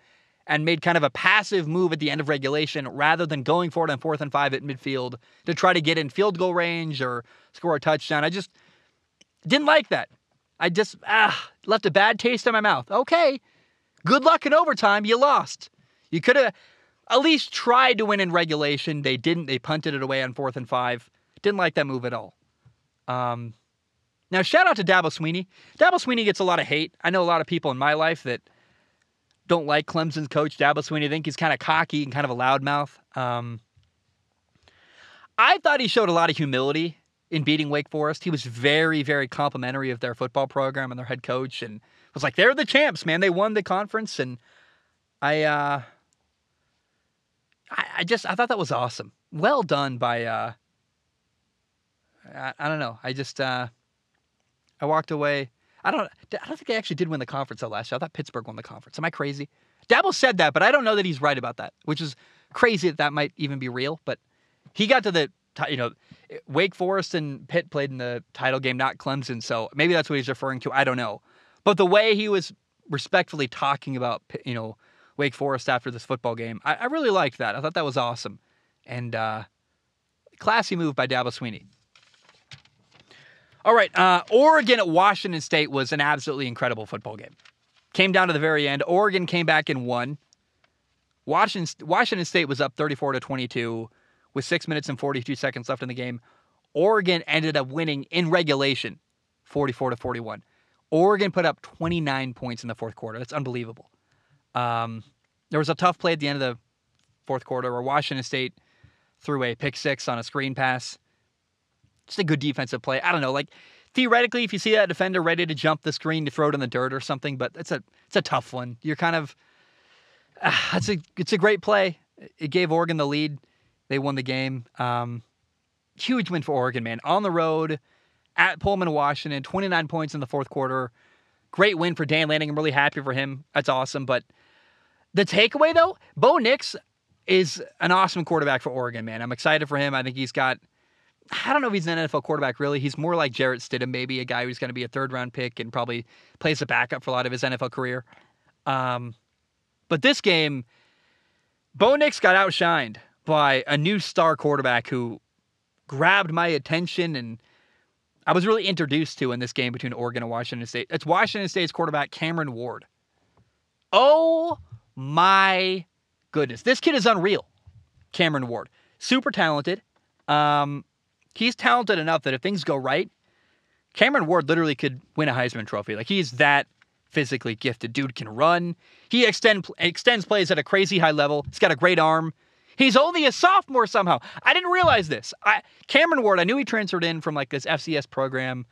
and made kind of a passive move at the end of regulation rather than going for it on 4th and 5 at midfield to try to get in field goal range or score a touchdown. I just didn't like that. I just left a bad taste in my mouth. Okay, good luck in overtime. You lost. You could have at least tried to win in regulation. They didn't. They punted it away on 4th and 5. Didn't like that move at all. Now, shout out to Dabo Sweeney. Dabo Sweeney gets a lot of hate. I know a lot of people in my life that don't like Clemson's coach, Dabo Sweeney. I think he's kind of cocky and kind of a loudmouth. I thought he showed a lot of humility in beating Wake Forest. He was very, very complimentary of their football program and their head coach, and was like, they're the champs, man. They won the conference, and I thought that was awesome. Well done by, I don't know. I walked away. I don't think they actually did win the conference last year. I thought Pittsburgh won the conference. Am I crazy? Dabo said that, but I don't know that he's right about that, which is crazy that might even be real. But he got to the, Wake Forest and Pitt played in the title game, not Clemson. So maybe that's what he's referring to. I don't know. But the way he was respectfully talking about, Wake Forest after this football game, I really liked that. I thought that was awesome. And classy move by Dabo Sweeney. All right, Oregon at Washington State was an absolutely incredible football game. Came down to the very end. Oregon came back and won. Washington State was up 34-22 with 6 minutes and 42 seconds left in the game. Oregon ended up winning in regulation, 44-41. Oregon put up 29 points in the fourth quarter. That's unbelievable. There was a tough play at the end of the fourth quarter where Washington State threw a pick six on a screen pass. Just a good defensive play. I don't know, like theoretically, if you see that defender ready to jump the screen to throw it in the dirt or something, but it's a tough one. You're kind of, it's a great play. It gave Oregon the lead. They won the game. Huge win for Oregon, man. On the road at Pullman, Washington, 29 points in the fourth quarter. Great win for Dan Lanning. I'm really happy for him. That's awesome. But the takeaway, though, Bo Nix is an awesome quarterback for Oregon, man. I'm excited for him. I think he's got, I don't know if he's an NFL quarterback, really. He's more like Jarrett Stidham, maybe a guy who's going to be a third-round pick and probably plays a backup for a lot of his NFL career. But this game, Bo Nix got outshined by a new star quarterback who grabbed my attention and I was really introduced to in this game between Oregon and Washington State. It's Washington State's quarterback, Cameron Ward. Oh, my goodness. This kid is unreal, Cameron Ward. Super talented. He's talented enough that if things go right, Cameron Ward literally could win a Heisman Trophy. Like, he's that physically gifted. Dude can run. He extends plays at a crazy high level. He's got a great arm. He's only a sophomore somehow. I didn't realize this. Cameron Ward, I knew he transferred in from like this FCS program.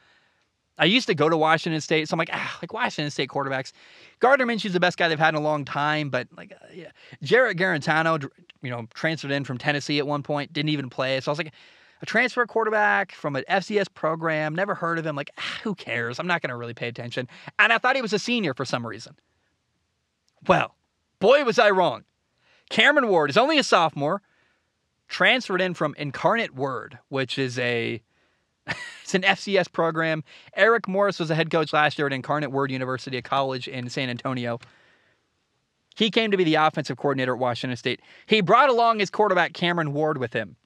I used to go to Washington State, so I'm like Washington State quarterbacks. Gardner Minshew's the best guy they've had in a long time, but Jarrett Garantano, transferred in from Tennessee at one point, didn't even play. So I was like, a transfer quarterback from an FCS program, never heard of him. Like, who cares? I'm not going to really pay attention. And I thought he was a senior for some reason. Well, boy, was I wrong. Cameron Ward is only a sophomore, transferred in from Incarnate Word, which is it's an FCS program. Eric Morris was a head coach last year at Incarnate Word University, a college in San Antonio. He came to be the offensive coordinator at Washington State. He brought along his quarterback, Cameron Ward, with him.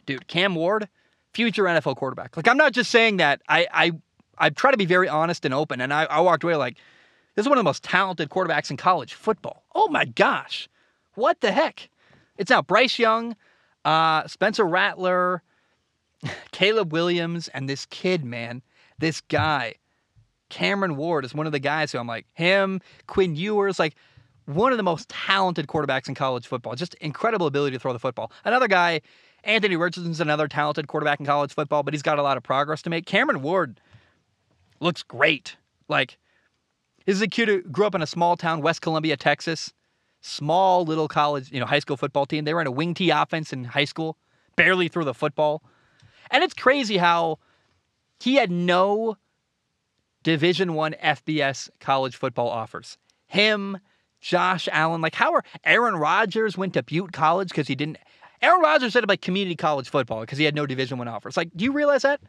Dude, Cam Ward, future NFL quarterback. Like, I'm not just saying that. I try to be very honest and open, and I walked away like, this is one of the most talented quarterbacks in college football. Oh my gosh. What the heck? It's now Bryce Young, Spencer Rattler, Caleb Williams, and this kid, man. This guy, Cameron Ward, is one of the guys who I'm like, him, Quinn Ewers, like one of the most talented quarterbacks in college football. Just incredible ability to throw the football. Another guy, Anthony Richardson's another talented quarterback in college football, but he's got a lot of progress to make. Cameron Ward looks great. Like, this is a kid who grew up in a small town, West Columbia, Texas. small little college, high school football team. They were in a wing tee offense in high school, barely threw the football. And it's crazy how he had no Division I FBS college football offers. Him, Josh Allen, Aaron Rodgers went to Butte College because he didn't. Aaron Rodgers said about community college football because he had no Division I offers. Do you realize that?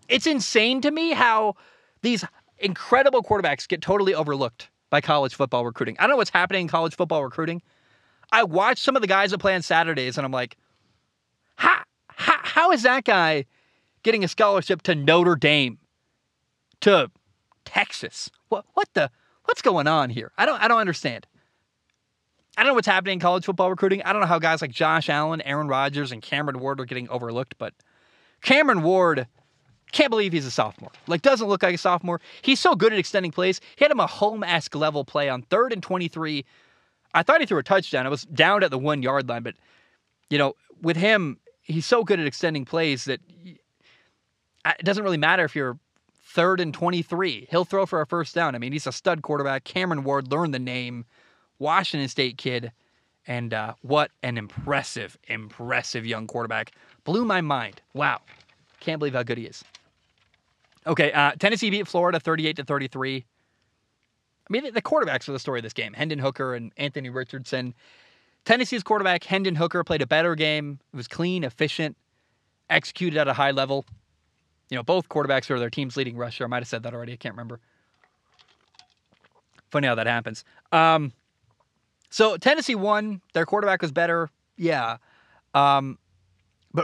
It's insane to me how these incredible quarterbacks get totally overlooked by college football recruiting. I don't know what's happening in college football recruiting. I watch some of the guys that play on Saturdays, and I'm like, how is that guy getting a scholarship to Notre Dame, to Texas? What's going on here? I don't understand. I don't know what's happening in college football recruiting. I don't know how guys like Josh Allen, Aaron Rodgers, and Cameron Ward are getting overlooked, but Cameron Ward, can't believe he's a sophomore. Doesn't look like a sophomore. He's so good at extending plays. He had him a home-esque level play on 3rd and 23. I thought he threw a touchdown. It was down at the 1-yard line, but, with him, he's so good at extending plays that it doesn't really matter if you're 3rd and 23. He'll throw for a first down. I mean, he's a stud quarterback. Cameron Ward learned the name. Washington State kid. And what an impressive young quarterback. Blew my mind. Wow. Can't believe how good he is. Okay, Tennessee beat Florida 38-33. I mean, the quarterbacks are the story of this game. Hendon Hooker and Anthony Richardson. Tennessee's quarterback, Hendon Hooker, played a better game. It was clean, efficient, executed at a high level. Both quarterbacks are their team's leading rusher. I might have said that already. I can't remember. Funny how that happens. So Tennessee won. Their quarterback was better. Yeah. But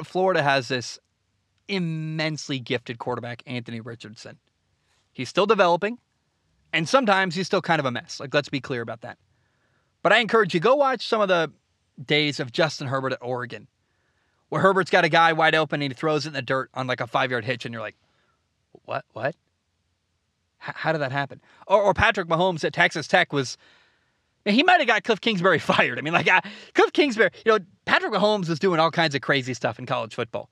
Florida has this immensely gifted quarterback, Anthony Richardson. He's still developing, and sometimes he's still kind of a mess. Let's be clear about that. But I encourage you, go watch some of the days of Justin Herbert at Oregon, where Herbert's got a guy wide open and he throws it in the dirt on a 5-yard hitch, and you're like, what? How did that happen? Or Patrick Mahomes at Texas Tech he might have got Cliff Kingsbury fired. I mean, Cliff Kingsbury, Patrick Mahomes was doing all kinds of crazy stuff in college football.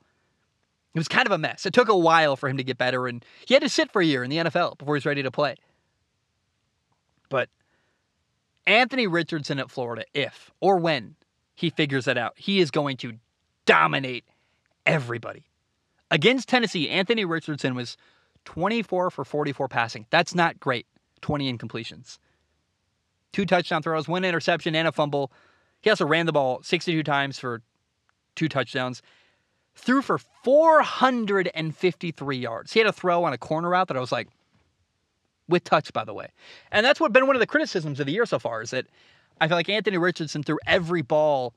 It was kind of a mess. It took a while for him to get better, and he had to sit for a year in the NFL before he's ready to play. But Anthony Richardson at Florida, if or when he figures it out, he is going to dominate everybody. Against Tennessee, Anthony Richardson was 24 for 44 passing. That's not great. 20 incompletions. 2 touchdown throws, 1 interception, and a fumble. He also ran the ball 62 times for 2 touchdowns. Threw for 453 yards. He had a throw on a corner route that I was like, with touch, by the way. And that's been one of the criticisms of the year so far, is that I feel like Anthony Richardson threw every ball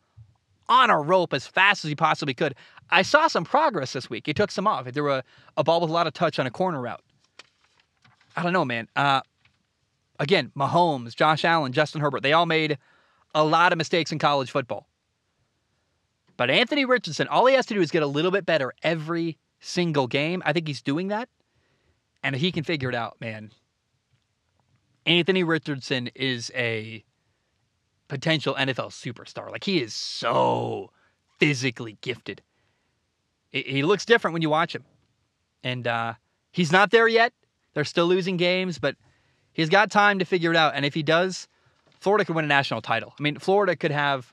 on a rope as fast as he possibly could. I saw some progress this week. He took some off. He threw a ball with a lot of touch on a corner route. I don't know, man. Again, Mahomes, Josh Allen, Justin Herbert, they all made a lot of mistakes in college football. But Anthony Richardson, all he has to do is get a little bit better every single game. I think he's doing that. And if he can figure it out, man, Anthony Richardson is a potential NFL superstar. He is so physically gifted. He looks different when you watch him. And he's not there yet. They're still losing games, but he's got time to figure it out. And if he does, Florida could win a national title. I mean, Florida could have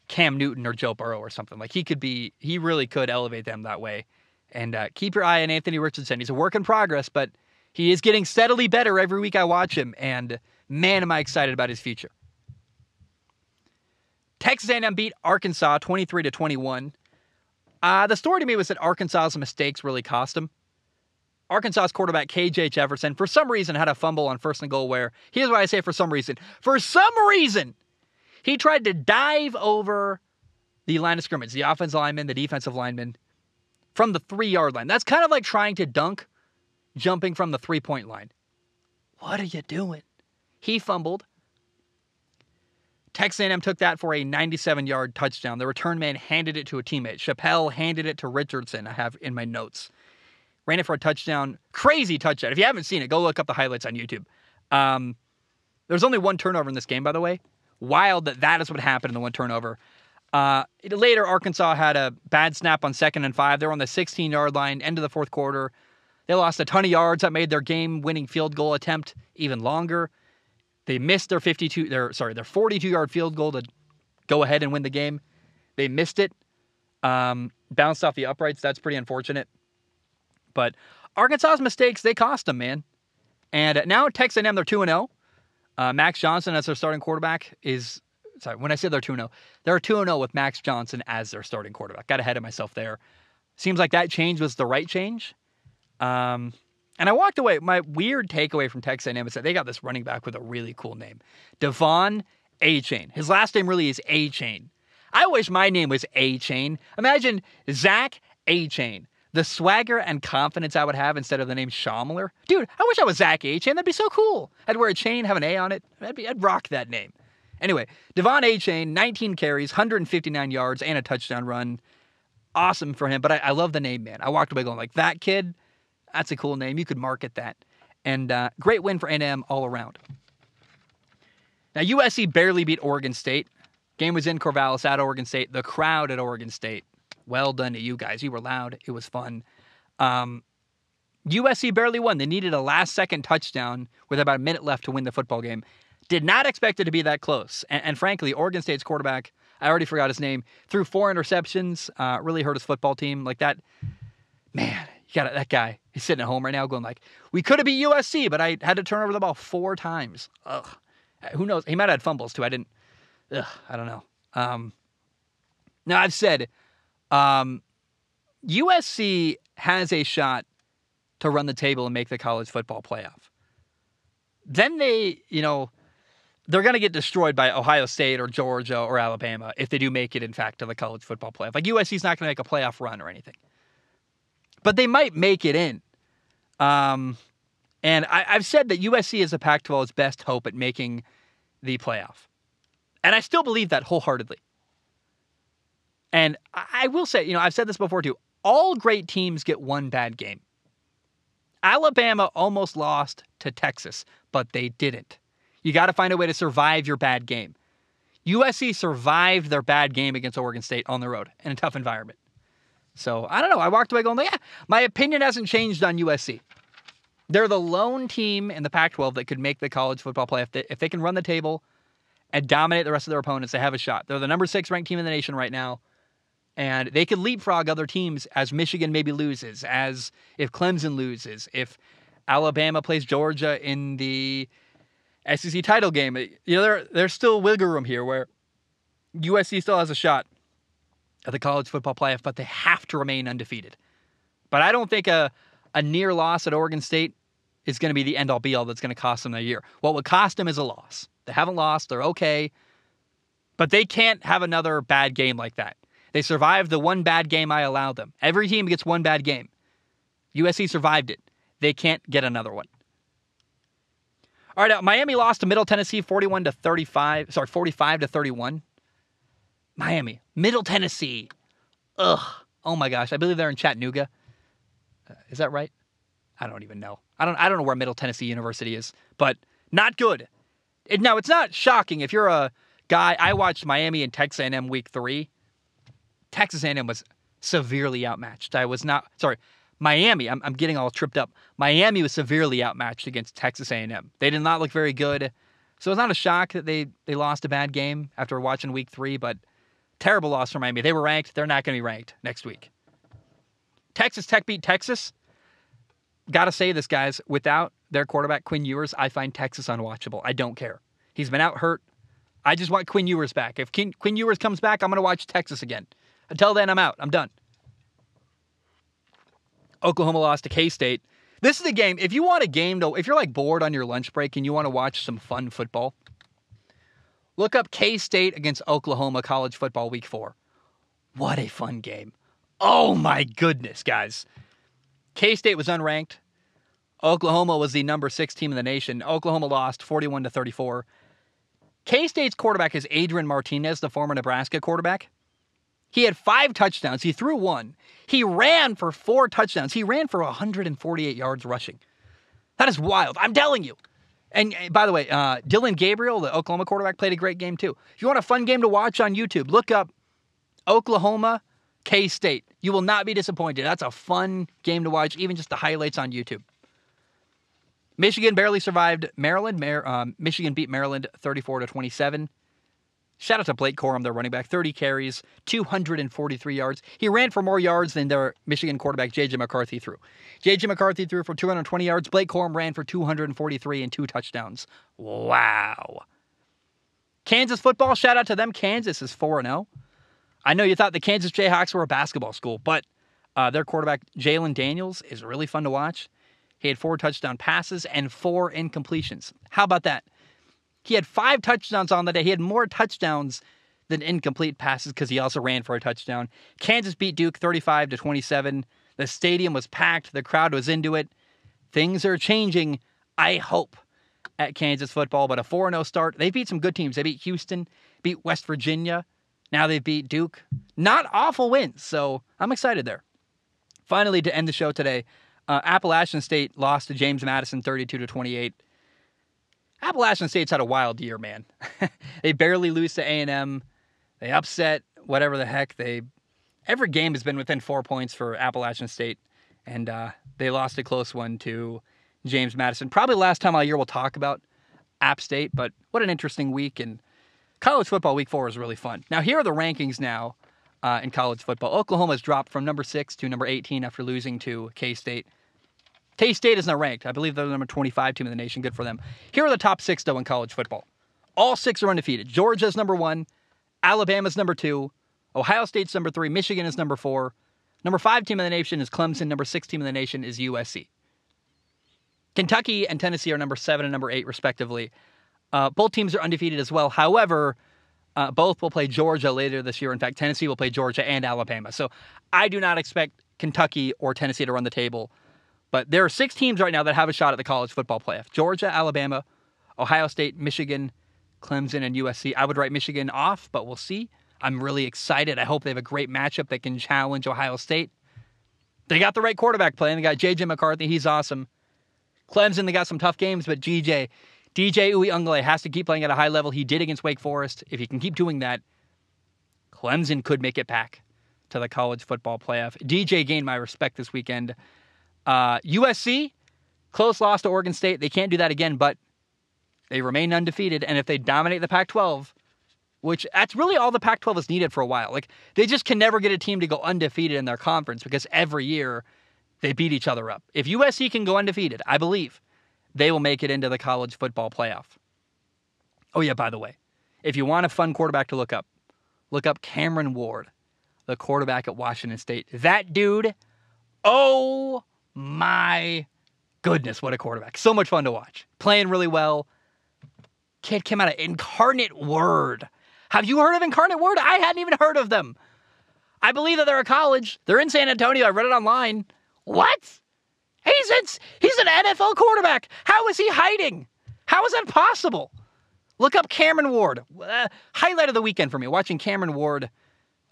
Cam Newton or Joe Burrow or something. He really could elevate them that way. And keep your eye on Anthony Richardson. He's a work in progress, but he is getting steadily better every week I watch him. And man, am I excited about his future. Texas A&M beat Arkansas 23-21. The story to me was that Arkansas's mistakes really cost him. Arkansas's quarterback, KJ Jefferson, for some reason had a fumble on 1st and goal where, here's why I say for some reason. For some reason, he tried to dive over the line of scrimmage, the offensive lineman, the defensive lineman, from the 3-yard line. That's kind of like trying to dunk, jumping from the 3-point line. What are you doing? He fumbled. Texas A&M took that for a 97-yard touchdown. The return man handed it to a teammate. Chappelle handed it to Richardson, I have in my notes. Ran it for a touchdown. Crazy touchdown. If you haven't seen it, go look up the highlights on YouTube. There's only 1 turnover in this game, by the way. Wild that is what happened in the 1 turnover. Later, Arkansas had a bad snap on 2nd and 5. They were on the 16-yard line, end of the 4th quarter. They lost a ton of yards. That made their game-winning field goal attempt even longer. They missed their 42-yard field goal to go ahead and win the game. They missed it. Bounced off the uprights. That's pretty unfortunate. But Arkansas's mistakes, they cost them, man. And now Texas A&M, they're 2-0. Max Johnson as their starting quarterback is... Sorry, when I said they're 2-0, they're 2-0 with Max Johnson as their starting quarterback. Got ahead of myself there. Seems like that change was the right change. And I walked away. My weird takeaway from Texas A&M is that they got this running back with a really cool name. Devon A-Chain. His last name really is A-Chain. I wish my name was A-Chain. Imagine Zach A-Chain. The swagger and confidence I would have instead of the name Schaumler. Dude, I wish I was Zach A-Chain. That'd be so cool. I'd wear a chain, have an A on it. I'd rock that name. Anyway, Devon A-Chain, 19 carries, 159 yards, and a touchdown run. Awesome for him, but I love the name, man. I walked away going like, that kid, that's a cool name. You could market that. And great win for A&M all around. Now, USC barely beat Oregon State. Game was in Corvallis at Oregon State. The crowd at Oregon State. Well done to you guys. You were loud. It was fun. USC barely won. They needed a last-second touchdown with about a minute left to win the football game. Did not expect it to be that close. And frankly, Oregon State's quarterback, I already forgot his name, threw 4 interceptions, really hurt his football team. Like that, man, you got that guy. He's sitting at home right now going like, we could have beat USC, but I had to turn over the ball 4 times. Ugh. Who knows? He might have had fumbles too. I don't know. Now, I've said USC has a shot to run the table and make the college football playoff. Then they're going to get destroyed by Ohio State or Georgia or Alabama if they do make it, in fact, to the college football playoff. Like, USC's not going to make a playoff run or anything. But they might make it in. And I've said that USC is the Pac-12's best hope at making the playoff. And I still believe that wholeheartedly. And I will say, I've said this before too, all great teams get one bad game. Alabama almost lost to Texas, but they didn't. You got to find a way to survive your bad game. USC survived their bad game against Oregon State on the road in a tough environment. So, I don't know. I walked away going, yeah, my opinion hasn't changed on USC. They're the lone team in the Pac-12 that could make the college football playoff. If they can run the table and dominate the rest of their opponents, they have a shot. They're the number 6 ranked team in the nation right now. And they could leapfrog other teams as Michigan maybe loses, as if Clemson loses, if Alabama plays Georgia in the SEC title game. There's still wiggle room here where USC still has a shot at the college football playoff, but they have to remain undefeated. But I don't think a near loss at Oregon State is going to be the end-all be-all that's going to cost them their year. What would cost them is a loss. They haven't lost. They're okay. But they can't have another bad game like that. They survived the one bad game I allowed them. Every team gets one bad game. USC survived it. They can't get another one. All right, Miami lost to Middle Tennessee 45-31. Miami, Middle Tennessee. Ugh. Oh my gosh, I believe they're in Chattanooga. Is that right? I don't even know. I don't know where Middle Tennessee University is, but not good. Now, it's not shocking if you're a guy. I watched Miami and Texas A&M week 3. Texas A&M was severely outmatched. Miami, I'm getting all tripped up. Miami was severely outmatched against Texas A&M. They did not look very good. So it's not a shock that they lost a bad game after watching week 3, but terrible loss for Miami. They were ranked. They're not going to be ranked next week. Texas Tech beat Texas. Got to say this, guys. Without their quarterback, Quinn Ewers, I find Texas unwatchable. I don't care. He's been out hurt. I just want Quinn Ewers back. If Quinn Ewers comes back, I'm going to watch Texas again. Until then, I'm out. I'm done. Oklahoma lost to K-State. This is a game. If you want a game, though, if you're like bored on your lunch break and you want to watch some fun football, look up K-State against Oklahoma college football week 4. What a fun game. Oh my goodness, guys. K-State was unranked. Oklahoma was the number 6 team in the nation. Oklahoma lost 41-34. K-State's quarterback is Adrian Martinez, the former Nebraska quarterback. He had 5 touchdowns. He threw 1. He ran for 4 touchdowns. He ran for 148 yards rushing. That is wild. I'm telling you. And by the way, Dylan Gabriel, the Oklahoma quarterback, played a great game too. If you want a fun game to watch on YouTube, look up Oklahoma K-State. You will not be disappointed. That's a fun game to watch, even just the highlights on YouTube. Michigan barely survived Maryland. Michigan beat Maryland 34-27. Shout out to Blake Corum, their running back. 30 carries, 243 yards. He ran for more yards than their Michigan quarterback, J.J. McCarthy, threw. J.J. McCarthy threw for 220 yards. Blake Corum ran for 243 and 2 touchdowns. Wow. Kansas football, shout out to them. Kansas is 4-0. I know you thought the Kansas Jayhawks were a basketball school, but their quarterback, Jalen Daniels, is really fun to watch. He had 4 touchdown passes and 4 incompletions. How about that? He had 5 touchdowns on the day. He had more touchdowns than incomplete passes because he also ran for a touchdown. Kansas beat Duke 35-27. The stadium was packed. The crowd was into it. Things are changing, I hope, at Kansas football. But a 4-0 start. They beat some good teams. They beat Houston, beat West Virginia. Now they beat Duke. Not awful wins, so I'm excited there. Finally, to end the show today, Appalachian State lost to James Madison 32-28. Appalachian State's had a wild year, man. They barely lose to A&M. They upset whatever the heck. Every game has been within 4 points for Appalachian State, and they lost a close one to James Madison. Probably the last time all year we'll talk about App State, but what an interesting week, and college football week 4 is really fun. Now, here are the rankings now in college football. Oklahoma's dropped from number 6 to number 18 after losing to K-State. K-State is now ranked. I believe they're the number 25 team in the nation. Good for them. Here are the top 6, though, in college football. All 6 are undefeated. Georgia's number 1. Alabama's number 2. Ohio State's number 3. Michigan is number 4. Number 5 team in the nation is Clemson. Number 6 team in the nation is USC. Kentucky and Tennessee are number 7 and number 8, respectively. Both teams are undefeated as well. However, both will play Georgia later this year. In fact, Tennessee will play Georgia and Alabama. So I do not expect Kentucky or Tennessee to run the table. But there are 6 teams right now that have a shot at the college football playoff. Georgia, Alabama, Ohio State, Michigan, Clemson, and USC. I would write Michigan off, but we'll see. I'm really excited. I hope they have a great matchup that can challenge Ohio State. They got the right quarterback playing. They got J.J. McCarthy. He's awesome. Clemson, they got some tough games, but DJ Uiagalelei has to keep playing at a high level. He did against Wake Forest. If he can keep doing that, Clemson could make it back to the college football playoff. DJ gained my respect this weekend. USC, close loss to Oregon State. They can't do that again, but they remain undefeated. And if they dominate the Pac-12, which that's really all the Pac-12 is needed for a while. Like, they just can never get a team to go undefeated in their conference because every year they beat each other up. If USC can go undefeated, I believe they will make it into the college football playoff. Oh yeah, by the way, if you want a fun quarterback to look up Cameron Ward, the quarterback at Washington State. That dude, oh my goodness, what a quarterback. So much fun to watch. Playing really well. Kid came out of Incarnate Word. Have you heard of Incarnate Word? I hadn't even heard of them. I believe that they're a college. They're in San Antonio. I read it online. What? He's an NFL quarterback. How is he hiding? How is that possible? Look up Cameron Ward. Highlight of the weekend for me, watching Cameron Ward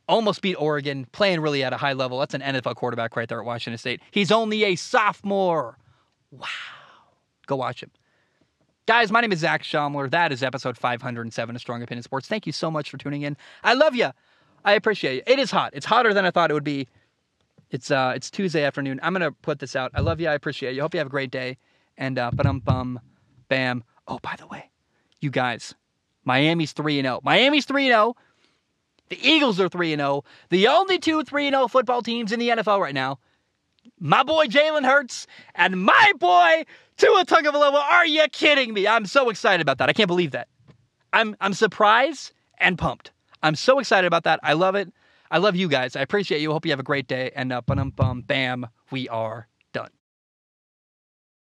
almost beat Oregon, playing really at a high level. That's an NFL quarterback right there at Washington State. He's only a sophomore. Wow. Go watch him. Guys, my name is Zach Schaumler. That is episode 507 of Strong Opinion Sports. Thank you so much for tuning in. I love you. I appreciate it. It is hot. It's hotter than I thought it would be. It's Tuesday afternoon. I'm going to put this out. I love you. I appreciate you. Hope you have a great day. And bam. Oh, by the way, you guys, Miami's 3-0. Miami's 3-0. The Eagles are 3-0. The only 2 3-0 football teams in the NFL right now. My boy Jalen Hurts and my boy Tua Tagovailoa. Are you kidding me? I'm so excited about that. I can't believe that. I'm surprised and pumped. I'm so excited about that. I love it. I love you guys. I appreciate you. Hope you have a great day. And bam, we are